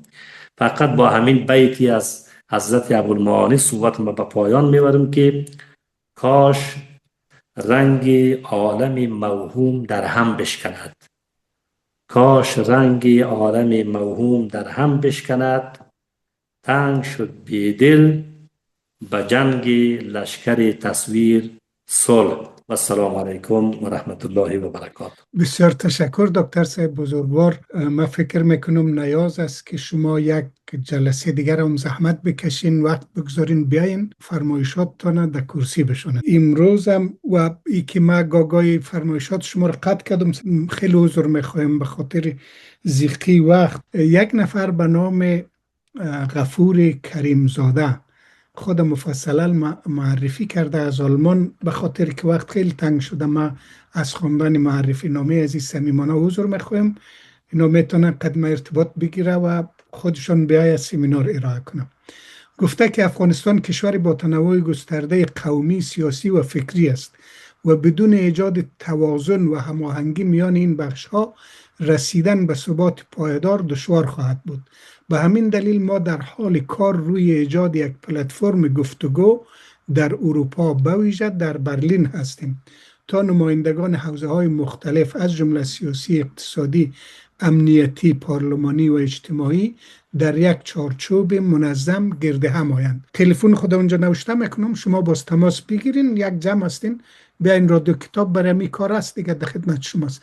فقط با همین بیتی از حضرت ابوالمعانی صحبت ما به پایان میبرم که کاش رنگ عالم موهوم در هم بشکند، کاش رنگ عالم موهوم در هم بشکند، تنگ شد بیدل به جنگ لشکر تصویر صلح. و السلام علیکم و رحمت الله و برکاته. بسیار تشکر دکتر صاحب بزرگوار. من فکر میکنم نیاز است که شما یک جلسه دیگر هم زحمت بکشین، وقت بگذارین بیاین فرمایشاتتان در کرسی بشونه. امروز هم و ای که ما گاگای فرمایشات شما رو قطع کردم، خیلی عذر میخوایم به خاطر ضیقی وقت. یک نفر به نام غفور کریمزاده خود مفصلا معرفی کرده از آلمان. به خاطر که وقت خیلی تنگ شده ما از خواندن معرفی نامه از این صمیمانه عذر میخوایم. اینا میتونن قدم ارتباط بگیره و خودشون بیای سمینار ارائه کنه. گفته که افغانستان کشوری با تنوع گسترده قومی، سیاسی و فکری است و بدون ایجاد توازن و هماهنگی میان این بخش‌ها رسیدن به ثبات پایدار دشوار خواهد بود. به همین دلیل ما در حال کار روی ایجاد یک پلتفرم گفتگو در اروپا به ویژه در برلین هستیم تا نمایندگان حوزه‌های مختلف از جمله سیاسی، اقتصادی، امنیتی، پارلمانی و اجتماعی در یک چارچوب منظم گرد هم آیند. تلفن خدا اونجا نوشته میکنم، شما باز تماس بگیرین، یک جمع هستین، بیاین رادیو کتاب برای می کار است دیگه، در خدمت شماست.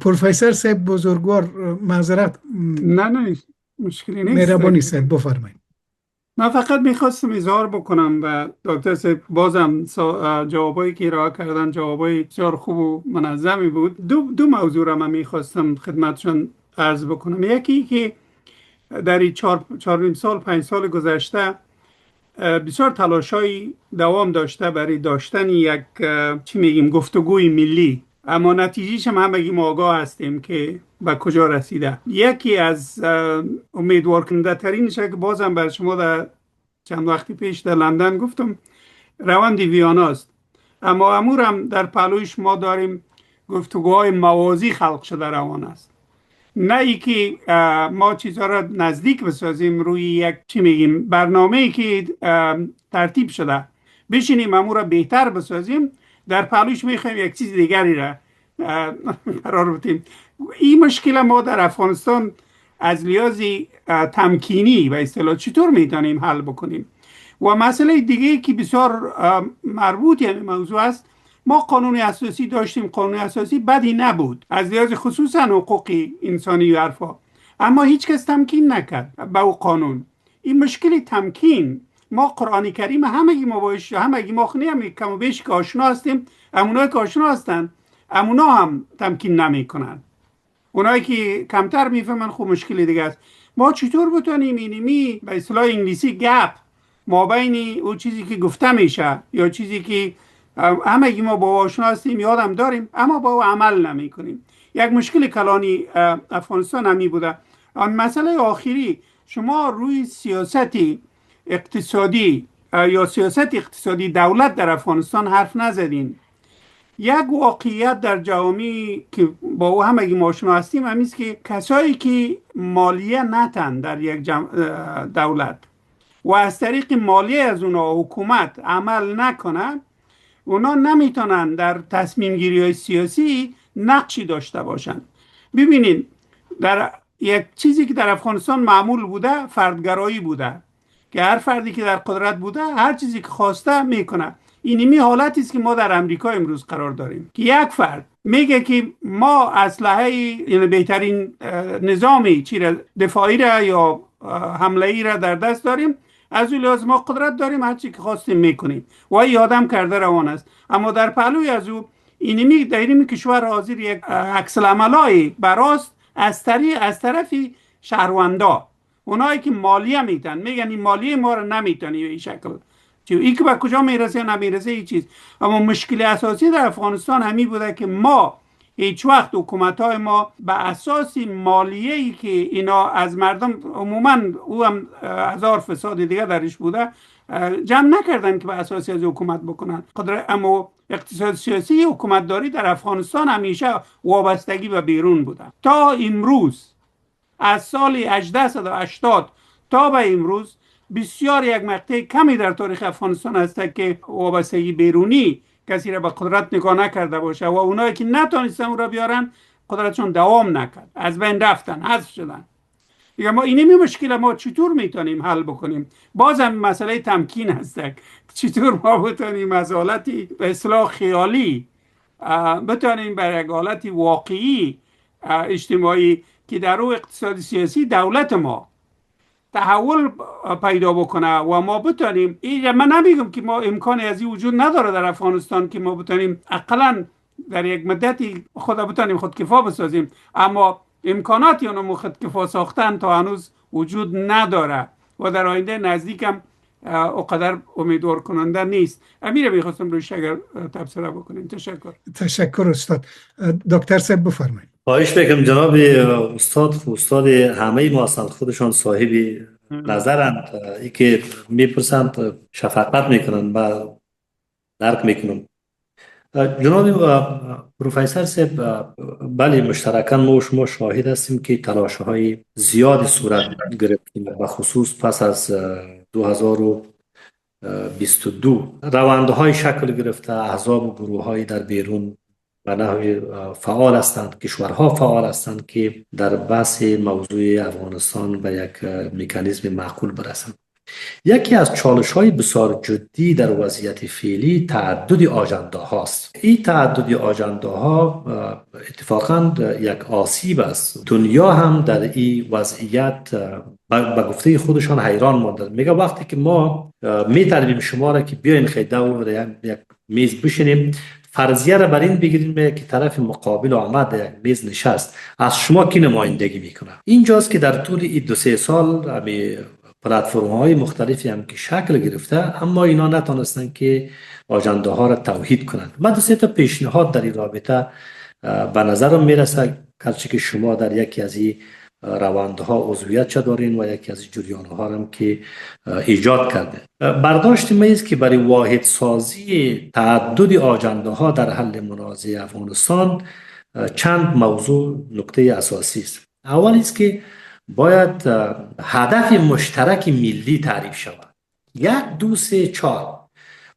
پروفسور صاحب بزرگوار، معذرت. نه مشکلی نیست. مهربانی صاحب بفرمایید. من فقط میخواستم اظهار بکنم و دکتر صاحب بازم جوابایی که ارائه کردن جوابای بسیار خوب و منظمی بود. دو موضوع را من میخواستم خدمتشون عرض بکنم. یکی که در این 4 سال 5 سال گذشته بسیار تلاشای دوام داشته برای داشتن یک گفتگوی ملی، اما نتیجهش هم بگیم آگاه هستیم که به کجا رسیده. یکی از امیدوار کننده ترینش که بازم بر شما در چند وقتی پیش در لندن گفتم، روند ویانا است. اما امور هم در پلویش ما داریم گفتگوهای موازی خلق شده روان است. نه ای که ما چیزها را نزدیک بسازیم روی یک برنامه‌ای که ترتیب شده بشینیم امور را بهتر بسازیم، در پلوش میخوایم یک چیز دیگری را قرار بدیم. این مشکل ما در افغانستان از لحاظ تمکینی و اصطلاح چطور میتونیم حل بکنیم؟ و مسئله دیگه که بسیار مربوط به موضوع است، ما قانون اساسی داشتیم، قانون اساسی بدی نبود از لحاظ خصوصا حقوق انسانی و حرفا، اما هیچ کس تمکین نکرد به او قانون. این مشکل تمکین، ما قرآن کریم همگی ما باش، همگی ما خونیم کم و بیش که آشنا هستیم، امونایی که آشنا هستن امونا هم تمکین نمی کنن. اونایی که کمتر میفهمن خب مشکل دیگه است. ما چطور بتونیم اینمی به اصطلاح انگلیسی گپ ما بین اون چیزی که گفته میشه یا چیزی که همگی ما با آشنا هستیم یادم داریم اما با او عمل نمی کنیم. یک مشکل کلانی افغانستان همی بوده. آن مسئله آخری، شما روی سیاست اقتصادی یا سیاست اقتصادی دولت در افغانستان حرف نزدین. یک واقعیت در جامعه که با او همگی ما آشنا هستیم همیست که کسایی که مالیه نتن در یک دولت و از طریق مالیه از اونا حکومت عمل نکنن، اونا نمیتونن در تصمیم گیری های سیاسی نقشی داشته باشن. ببینین در یک چیزی که در افغانستان معمول بوده فردگرایی بوده که هر فردی که در قدرت بوده هر چیزی که خواسته میکنه. اینمی حالتی است که ما در امریکا امروز قرار داریم که یک فرد میگه که ما اسلحه، یعنی بهترین نظامی دفاعی را یا حمله‌ای را در دست داریم، از اون لحاظ ما قدرت داریم، هر چی که خواستیم میکنیم و یادم کرده روان است. اما در پهلوی از او اینمی در این کشور حاضر یک عکس العملای براست از طرف شهروندا، اونایی که مالیه میتن میگن این مالیه ما رو نمیتونی به این شکل، این که به کجا میرسه نمیرسه این چیز. اما مشکل اساسی در افغانستان همی بوده که ما هیچ وقت حکومت‌های ما به اساس مالیه‌ای که اینا از مردم عموماً او هم هزار فساد دیگه درش بوده جمع نکردن که به اساسی از حکومت بکنن. اما اقتصاد سیاسی حکومتداری در افغانستان همیشه وابستگی به بیرون بوده. تا امروز از سال 1880 تا به امروز بسیار یک مقطع کمی در تاریخ افغانستان هست که وابستگی بیرونی کسی را به قدرت نگاه نکرده باشه و اونایی که نتونستن اون را بیارن قدرتشون دوام نکرد، از بین رفتن، حذف شدن. دیگه ما اینمی مشکل ما چطور میتونیم حل بکنیم؟ بازم مسئله تمکین هست، چطور ما بتونیم از حالتی به اصطلاح خیالی بتونیم بر یک حالت واقعی اجتماعی که در او اقتصادی سیاسی دولت ما تحول پیدا بکنه و ما بتونیم. من نمیگم که ما امکانی از این وجود نداره در افغانستان که ما بتونیم اقلا در یک مدتی خود بتونیم خودکفا بسازیم، اما امکاناتی اونو خودکفا ساختن تا هنوز وجود نداره و در آینده نزدیکم اقدر امیدوار کننده نیست. امیر میخواستم روش اگر تبصره بکنیم. تشکر استاد. دکتر صاحب بفرمایید. خواهش میکنم جناب استاد همه ما هستند، خودشان صاحب نظرند، ای که میپرسند شفقت میکنن و درک میکنم. جناب پروفسور صاحب، بله مشترکاً ما و شما شاهد هستیم که تلاش های زیادی صورت گرفتیم و خصوص پس از 2022 روندهای شکل گرفته، احزاب و گروه های در بیرون و نحوی فعال هستند، کشورها فعال هستند که در بحث موضوع افغانستان به یک مکانیزم معقول برسند. یکی از چالش های بسیار جدی در وضعیت فعلی تعدد آژنده هاست. این تعدد آژنده ها اتفاقاً یک آسیب است. دنیا هم در این وضعیت به گفته خودشان حیران مانده. میگه وقتی که ما می‌طلبیم شما را که بیاین خیلی یک میز بشینیم، فرضیه را بر این بگیریم که طرف مقابل آمد یک میز نشست، از شما کی نمایندگی میکنه؟ اینجاست که در طول این 2-3 سال پلتفرم های مختلفی هم که شکل گرفته، اما اینا نتونستن که آژنده ها را توحید کنند. من 2-3 تا پیشنهاد در این رابطه به نظرم میرسه، گرچه که شما در یکی از این روندها عضویت چه دارین و یکی از جریان ها هم که ایجاد کرده. برداشت ما است که برای واحد سازی تعدد آژنده ها در حل منازعه افغانستان چند موضوع نکته اساسی است. اول است که باید هدف مشترک ملی تعریف شود، 1 2 3 4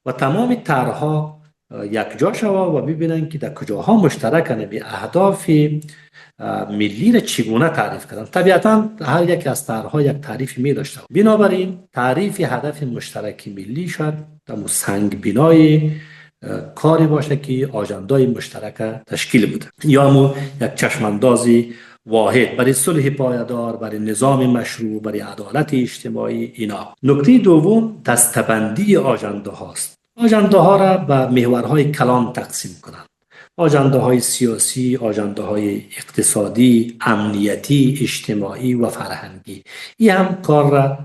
و تمام طرحها یک جا شود و ببینن که در کجاها مشترکن، به اهداف ملی را چگونه تعریف کردن. طبیعتا هر یک از طرحها یک تعریفی می داشته. بنابراین تعریف هدف مشترک ملی شد در سنگ بنای کاری باشه که آژندای مشترک تشکیل بوده، یا مو یک چشماندازی واحد برای صلح پایدار، برای نظام مشروع، برای عدالت اجتماعی. اینا. نکته دوم دستبندی آژنده هاست. آژنده ها را به محورهای کلان تقسیم کنند. آژنده های سیاسی، آژنده های اقتصادی، امنیتی، اجتماعی و فرهنگی. این هم کار را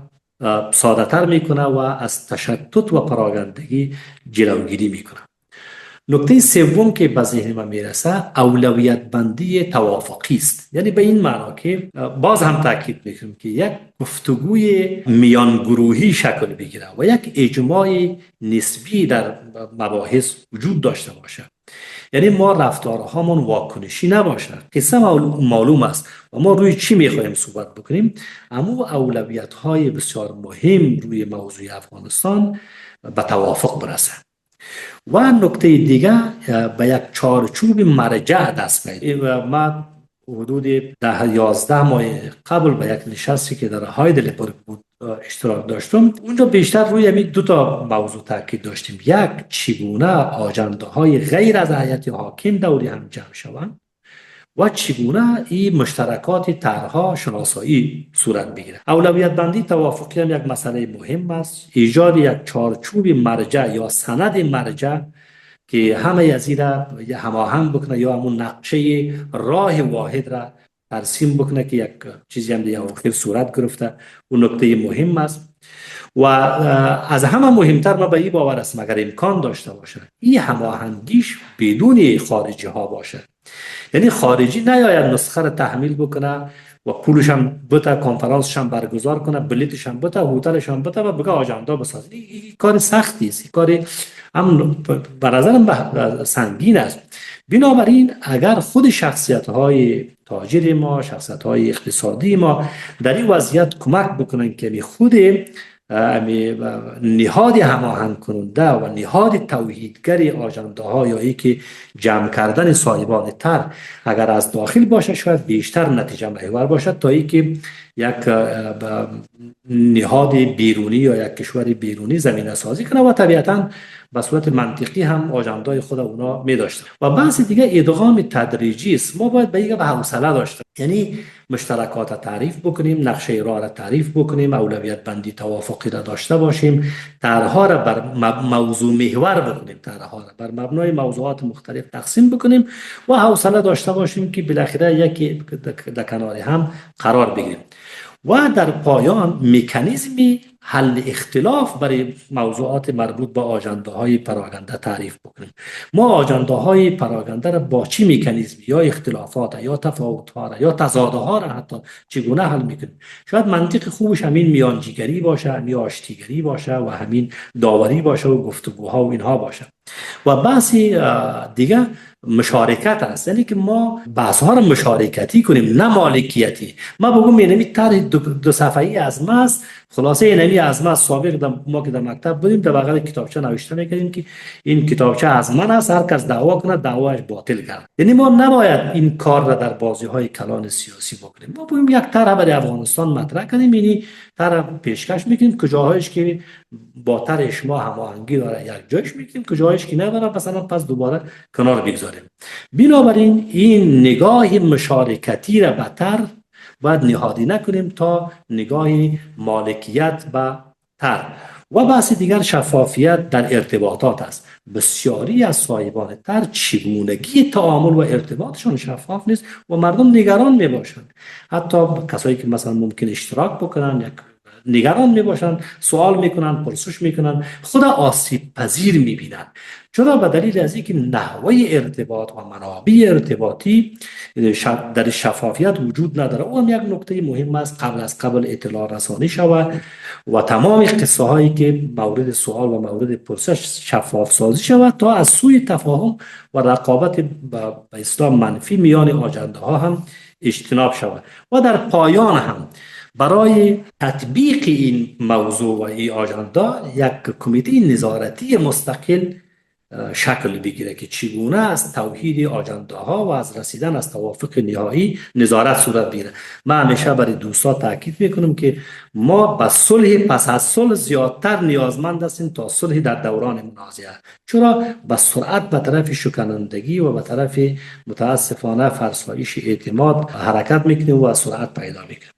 ساده تر میکنه و از تشتت و پراگندگی جلوگیری میکنه. نکته سوم که به ذهن من میرسه اولویت بندی توافقی است. یعنی به این معنا که باز هم تاکید میکنم که یک گفتگوی میان گروهی شکل بگیره و یک اجماع نسبی در مباحث وجود داشته باشه. یعنی ما رفتارهامون واکنشی نباشه. قصه معلوم است و ما روی چی میخوایم صحبت بکنیم، اما اولویت های بسیار مهم روی موضوع افغانستان به توافق برسه. و نکته دیگه به یک چارچوب مرجع دست پیدا. ما حدود 10-11 ماه قبل به یک نشستی که در هایدلبرگ بود اشتراک داشتم. اونجا بیشتر روی همین 2 تا موضوع تاکید داشتیم. یک، چگونه آژنده های غیر از هیئت حاکم دوری هم جمع شوند و چگونه این مشترکات طرحها شناسایی صورت بگیره. اولویت بندی توافقی هم یک مسئله مهم است. ایجاد یک چارچوب مرجع یا سند مرجع که همه از این را هماهنگ بکنه یا همون نقشه راه واحد را ترسیم بکنه که یک چیزی هم دیگه آخر صورت گرفته. اون نکته مهم است. و از همه مهمتر ما به این باور است اگر امکان داشته باشه این هماهنگیش بدون خارجی ها باشه. یعنی خارجی نیاید نسخه را تحمیل بکنه و پولش هم بده، کنفرانسش هم برگزار کنه، بلیتش هم بده، هتلش هم بده و بگه آژنده بساز. این کار سختی است، این کار هم به نظرم سنگین است. بنابراین اگر خود شخصیت‌های تاجر ما، شخصیت‌های اقتصادی ما در این وضعیت کمک بکنن که خود نهاد هماهنگ کننده و نهاد توحیدگر آژنده ها یا ای که جمع کردن صاحبان تر اگر از داخل باشه شاید بیشتر نتیجه محور باشد تا ای که یک نهاد بیرونی یا یک کشور بیرونی زمینه سازی کنه و طبیعتاً به صورت منطقی هم آژندای خود اونا می داشتن. و بحث دیگه ادغام تدریجی است. ما باید به حوصله داشته، یعنی مشترکات تعریف بکنیم، نقشه راه را تعریف بکنیم، اولویت بندی توافقی را داشته باشیم، طرحها را بر موضوع محور بکنیم، طرحها را بر مبنای موضوعات مختلف تقسیم بکنیم و حوصله داشته باشیم که بالاخره یکی در کنار هم قرار بگیریم. و در پایان مکانیزمی حل اختلاف برای موضوعات مربوط به آژانده های پراگنده تعریف بکنیم. ما آژانده های پراگنده را با چی مکانیزم یا اختلافات یا تفاوت ها یا تضاد ها را حتی چگونه حل میکنیم؟ شاید منطق خوبش همین میانجیگری باشه، همین آشتیگری باشه و همین داوری باشه و گفتگوها و اینها باشه. و بحثی دیگه مشارکت است، یعنی که ما بحث ها را مشارکتی کنیم نه مالکیتی. ما بگم اینمی طرح دو صفحه‌ای از ما است، خلاصه اینمی از ما سابق ما که در مکتب بودیم در بغل کتابچه نوشته میکردیم که این کتابچه از من است، هر کس دعوا کنه دعواش باطل کرد. یعنی ما نباید این کار را در بازی های کلان سیاسی بکنیم. ما بگیم یک طرح برای افغانستان مطرح کنیم، یعنی طرح پیشکش میکنیم، کجاهایش که با طرح شما هماهنگی داره یک جایش میکنیم، کجاهایش که نداره مثلا پس دوباره کنار بگذاریم. بنابراین این نگاه مشارکتی را بهتر باید نهادی نکنیم تا نگاه مالکیت به تر. و بحث دیگر شفافیت در ارتباطات است. بسیاری از صاحبان تر چگونگی تعامل و ارتباطشون شفاف نیست و مردم نگران می باشند. حتی کسایی که مثلا ممکن اشتراک بکنن یک نگران می باشن، سوال میکنن، پرسش میکنن، خدا آسیب پذیر میبینن. چرا؟ به دلیل از اینکه نحوه ارتباط و منابع ارتباطی در شفافیت وجود نداره. او هم یک نکته مهم است، قبل از قبل اطلاع رسانی شود و تمام قصه هایی که مورد سوال و مورد پرسش شفاف سازی شود تا از سوی تفاهم و رقابت به اصطلاح منفی میان آجنده ها هم اجتناب شود. و در پایان هم برای تطبیق این موضوع و این آژانده یک کمیته نظارتی مستقل شکل بگیره که چگونه از توحید آژانده ها و از رسیدن از توافق نهایی نظارت صورت بگیره. من همیشه برای دوستا تاکید میکنم که ما به صلح پس از صلح زیادتر نیازمند هستیم تا صلح در دوران منازعه. چرا؟ به سرعت به طرف شکنندگی و به طرف متاسفانه فرسایش اعتماد حرکت میکنیم و سرعت پیدا میکنیم.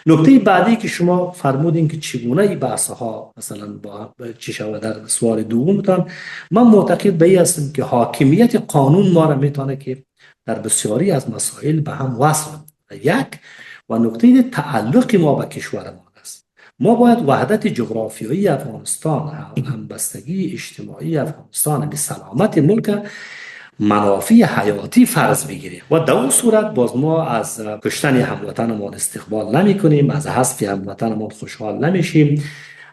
نکته بعدی که شما فرمودین که چگونه این بحث ها مثلا با چی شود در سوال دومتان، من معتقد به این هستم که حاکمیت قانون ما را میتونه که در بسیاری از مسائل به هم وصل یک و نکته تعلق ما به کشور ما است. ما باید وحدت جغرافیایی افغانستان، همبستگی اجتماعی افغانستان، به سلامت ملک منافع حیاتی فرض بگیریم و در اون صورت باز ما از کشتن هموطنمان استقبال نمی کنیم، از حذف هموطنمان خوشحال نمیشیم،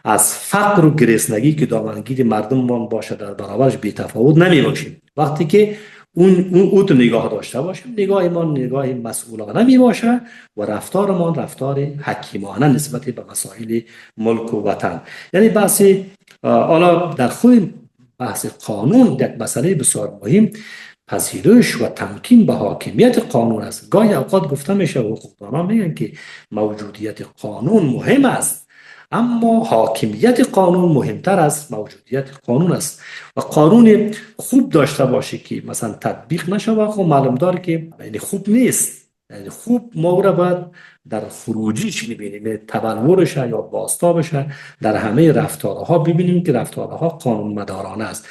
از فقر و گرسنگی که دامنگیر مردممان باشه در برابرش بی تفاوت نمی باشیم. وقتی که اون تو نگاه داشته باشیم، نگاه ما نگاه مسئولانه می باشه و رفتارمان رفتار حکیمانه نسبت به مسائل ملک و وطن. یعنی بحث حالا در خود بحث قانون یک مسئله بسیار مهم پذیرش و تمکین به حاکمیت قانون است. گاهی اوقات گفته میشه و حقوقدانان میگن که موجودیت قانون مهم است، اما حاکمیت قانون مهمتر از موجودیت قانون است. و قانون خوب داشته باشه که مثلا تطبیق نشه خب معلوم داره که یعنی خوب نیست. یعنی خوب ما را باید در خروجیش ببینیم، تبلورش یا بازتابش در همه رفتارها ببینیم که رفتارها قانون مدارانه است.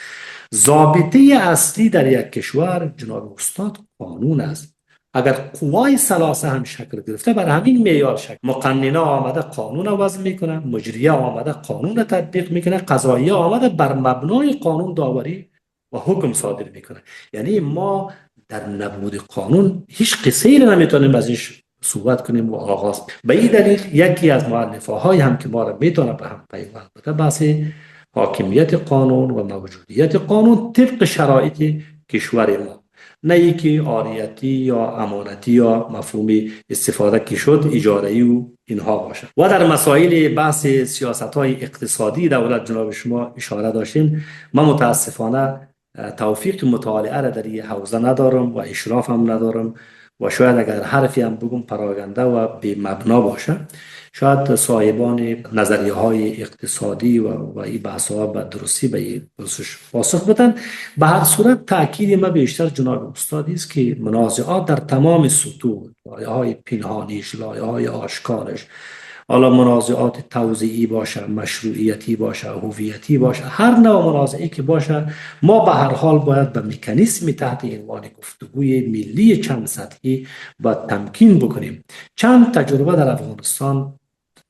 ضابطه اصلی در یک کشور جناب استاد قانون است. اگر قوای ثلاثه هم شکل گرفته بر همین معیار شکل، مقننه آمده قانون وضع میکنه، مجریه آمده قانون تطبیق میکنه، قضاییه آمده بر مبنای قانون داوری و حکم صادر میکنه. یعنی ما در نبود قانون هیچ قصه ای نمیتونیم ازش صحبت کنیم و آغاز. به این دلیل یکی از مؤلفه های هم که ما را میتونه به هم پیوند بده بحث حاکمیت قانون و موجودیت قانون طبق شرایط کشور ما، نه یکی عاریتی یا امانتی یا مفهوم استفاده که شد اجاره‌ای و اینها باشه. و در مسائل بحث سیاست‌های اقتصادی دولت جناب شما اشاره داشتین، من متاسفانه توفیق مطالعه را در این حوزه ندارم و اشراف هم ندارم و شاید اگر حرفی هم بگم پراگنده و بی مبنا باشه. شاید صاحبان نظریه های اقتصادی و این بحث ها به درستی به این پرسش پاسخ بدن. به هر صورت تأکید ما بیشتر جناب استادی است که منازعات در تمام سطوح، لایه های پنهانیش، لایه های آشکارش، حالا منازعات توزیعی باشه، مشروعیتی باشه، هویتی باشه، هر نوع منازعی که باشه، ما به هر حال باید به مکانیزم تحت عنوان گفتگوی ملی چند سطحی باید تمکین بکنیم. چند تجربه در افغانستان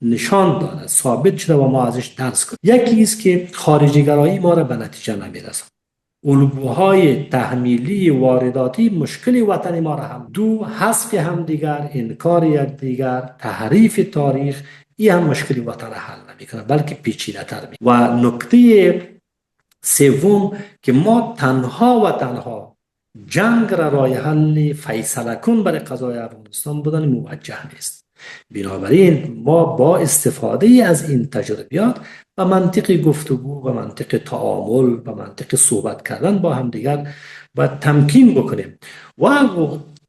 نشان داده، ثابت شده و ما ازش درس کنیم. یکی است که خارجی گرایی ما را به نتیجه نمیرساند. الگوهای تحمیلی وارداتی مشکل وطن ما را هم دو حذف هم دیگر، انکار یکدیگر، تحریف تاریخ، این هم مشکل وطن را حل نمیکنه بلکه پیچیده تر می. و نکته سوم که ما تنها جنگ را راه حل فیصله کن برای قضای افغانستان بودن موجه نیست. بنابراین ما با استفاده از این تجربیات و منطق گفتگو و منطق تعامل و منطق صحبت کردن با هم دیگر باید تمکین بکنیم و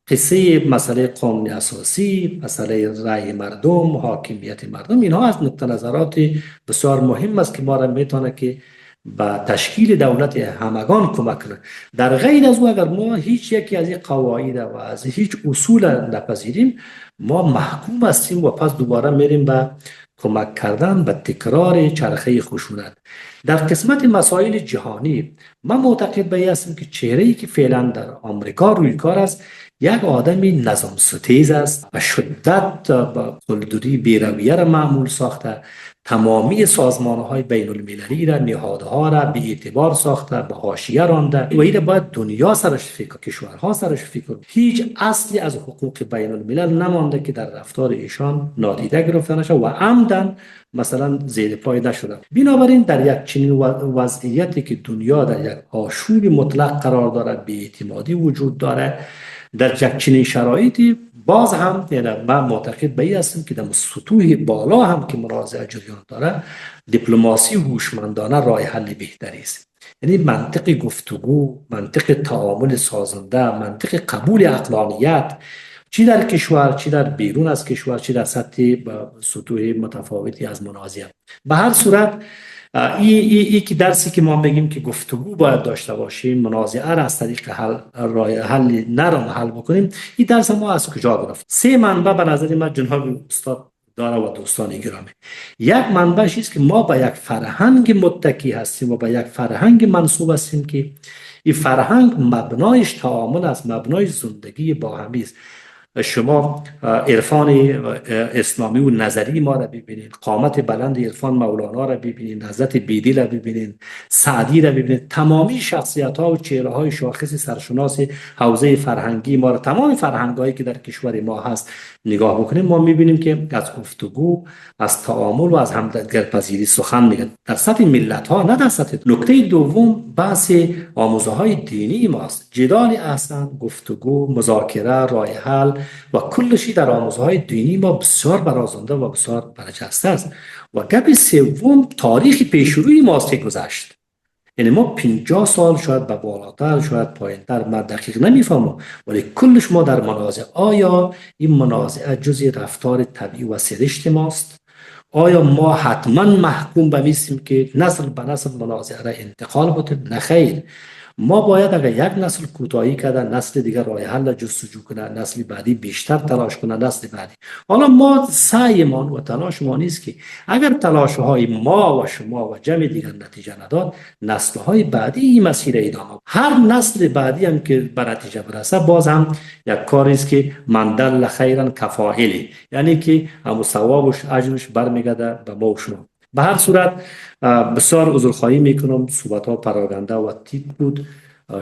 قصه مسئله قانون اساسی، مسئله رأی مردم، حاکمیت مردم، اینها از نقطه نظرات بسیار مهم است که ما را میتونه که با تشکیل دولت همگان کمک کنه. در غیر از او اگر ما هیچ یکی از این قواعد و از هیچ اصول نپذیریم ما محکوم هستیم و پس دوباره میریم به کمک کردن به تکرار چرخه خشونت. در قسمت مسائل جهانی من معتقد به این هستم که چهره‌ای که فعلا در آمریکا روی کار است یک آدمی نظام ستیز است و شدت با قلدری بیرویه را معمول ساخته، تمامی سازمان‌های بین المللی را، نهادها را بی اعتبار ساخته، به حاشیه رانده و این باید دنیا سرش فکر، کشورها سرش فکر. هیچ اصلی از حقوق بین الملل نمانده که در رفتار ایشان نادیده گرفته نشه و عمدن مثلا زیر پای نشده. بنابراین در یک چنین وضعیتی که دنیا در یک آشوب مطلق قرار داره، بی‌اعتمادی وجود داره، در یک چنین شرایطی باز هم من معتقد به این هستم که در سطوح بالا هم که منازعه جریان داره دیپلماسی هوشمندانه راه حل بهتری است. یعنی منطق گفتگو، منطق تعامل سازنده، منطق قبول عقلانیت، چی در کشور، چی در بیرون از کشور، چی در سطح سطوح متفاوتی از منازعه. به هر صورت این که درسی که ما میگیم که گفتگو باید داشته باشیم، منازعه را از طریق حل نرم حل بکنیم، این درس ما از کجا گرفت؟ سه منبع به نظر من جناب استاد داره و دوستان گرامی. یک منبعش است که ما با یک فرهنگ متکی هستیم و با یک فرهنگ منسوب هستیم که این فرهنگ مبنایش تعامل است، مبنایش زندگی با همی است. شما عرفان اسلامی و نظری ما را ببینید، قامت بلند عرفان مولانا را ببینید، حضرت بیدی را ببینید، سعدی را ببینید، تمامی شخصیت ها و چهره های شاخص سرشناس حوزه فرهنگی ما را، تمام فرهنگ هایی که در کشور ما هست نگاه بکنیم، ما میبینیم که از گفتگو، از تعامل و از همدیگرپذیری سخن میگن در سطح ملت ها، نه در سطح. نکته دوم بحث آموزه های دینی ماست. جدال احسن، گفتگو، مذاکره، راه حل و کلشی در آموزهای دینی ما بسیار برازنده و بسیار برجسته است. و گپ سوم تاریخ پیشروی ماست که گذشت. یعنی ما 50 سال شاید به بالاتر، شاید پایینتر، من دقیق نمیفهمم، ولی کلش ما در منازعه. آیا این منازعه جزء رفتار طبیعی و سرشت ماست؟ آیا ما حتما محکوم به میستیم که نسل به نسل منازعه را انتقال بده؟ نه خیر. ما باید اگر یک نسل کوتاهی کرده، نسل دیگر راه حل جستجو کنه، نسل بعدی بیشتر تلاش کنه، نسل بعدی. حالا ما سعیمان و تلاش ما نیست که اگر تلاش های ما و شما و جمع دیگر نتیجه نداد، نسل های بعدی این مسیر ادامه. هر نسل بعدی هم که به نتیجه برسه باز هم یک کاری است که من دل خیرا کفاعله، یعنی که هم ثوابش اجرش برمیگرده به ما و شما. به هر صورت بسیار عذرخواهی میکنم، صحبت ها پراگنده و تیت بود،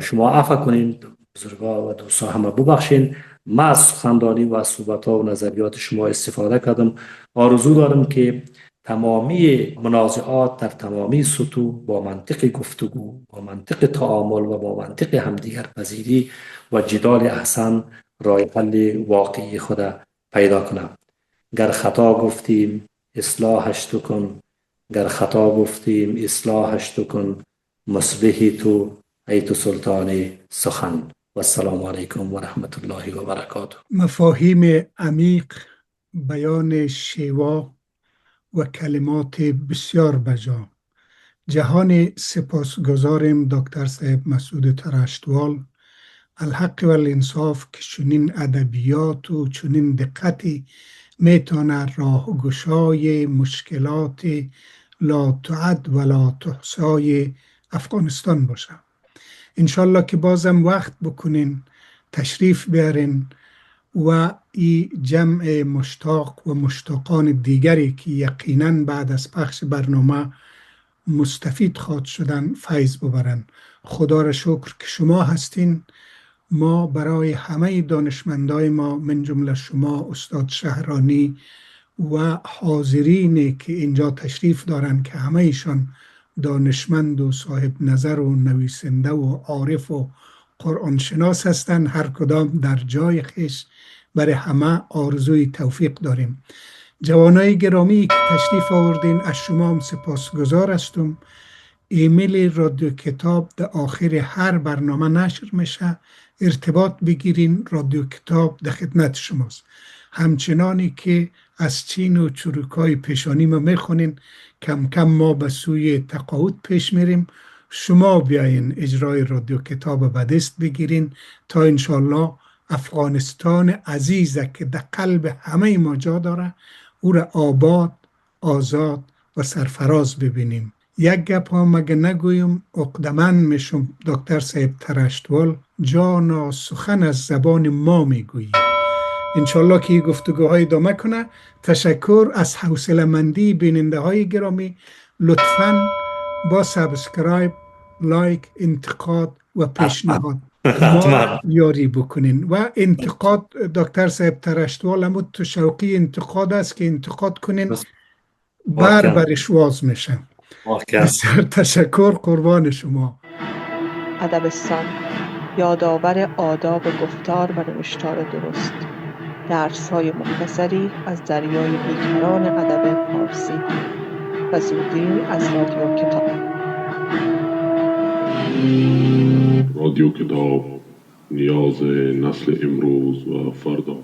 شما عفو کنین بزرگا و دوستا، همه ببخشین. من از سخنرانی و از صحبت ها و نظریات شما استفاده کردم. آرزو دارم که تمامی منازعات در تمامی سطوح با منطق گفتگو، با منطق تعامل و با منطق همدیگر پذیری و جدال احسن راه حل واقعی خود پیدا کنم. گر خطا گفتیم اصلاحش تو کن، گر خطا گفتیم اصلاحش تو کن، مصبحی تو ای تو سلطان سخن. و السلام علیکم و رحمت الله و برکاته. مفاهیم عمیق، بیان شیوا و کلمات بسیار بجا. جهان سپاسگزاریم دکتر صاحب مسعود ترشتوال، الحق و الانصاف، که چنین ادبیات و چنین دقتی میتونه راهگشای مشکلات لا تعد و لا تحصای افغانستان باشه. انشالله که بازم وقت بکنین، تشریف بیارین و این جمع مشتاق و مشتاقان دیگری که یقیناً بعد از پخش برنامه مستفید خواهد شدن فیض ببرن. خدا را شکر که شما هستین. ما برای همه دانشمندای ما من جمله شما استاد شهرانی و حاضرینی که اینجا تشریف دارن که همه ایشان دانشمند و صاحب نظر و نویسنده و عارف و قرآن شناس هستند، هر کدام در جای خیش برای همه آرزوی توفیق داریم. جوانای گرامی که تشریف آوردین از شما هم سپاسگزار هستم. ایمیل رادیو کتاب در آخر هر برنامه نشر میشه، ارتباط بگیرین، رادیو کتاب در خدمت شماست. همچنانی که از چین و چروکای پیشانی ما میخونین، کم کم ما به سوی تقاعد پیش میریم. شما بیاین اجرای رادیو کتاب به دست بگیرین تا انشالله افغانستان عزیزه که در قلب همه ما جا داره او را آباد، آزاد و سرفراز ببینیم. یک گپ هم مگه نگویم، عقدمند میشم دکتر صاحب ترشتوال جانا سخن از زبان ما میگویی. انشالله که گفتگوهای ادامه کنه. تشکر از حوصله‌مندی بیننده های گرامی. لطفاً با سابسکرایب، لایک، انتقاد و پیشنهاد ما یاری بکنین. و انتقاد دکتر صاحب ترشتوال هم تو شوقی انتقاد است که انتقاد کنین، برش واز میشه. بسیار تشکر، قربان شما. ادبستان، یادآور آداب گفتار و نوشتار درست. درس‌های مختصری از دریای بیکران ادب فارسی. و زودی از رادیو کتاب. رادیو کتاب، نیاز نسل امروز و فردا.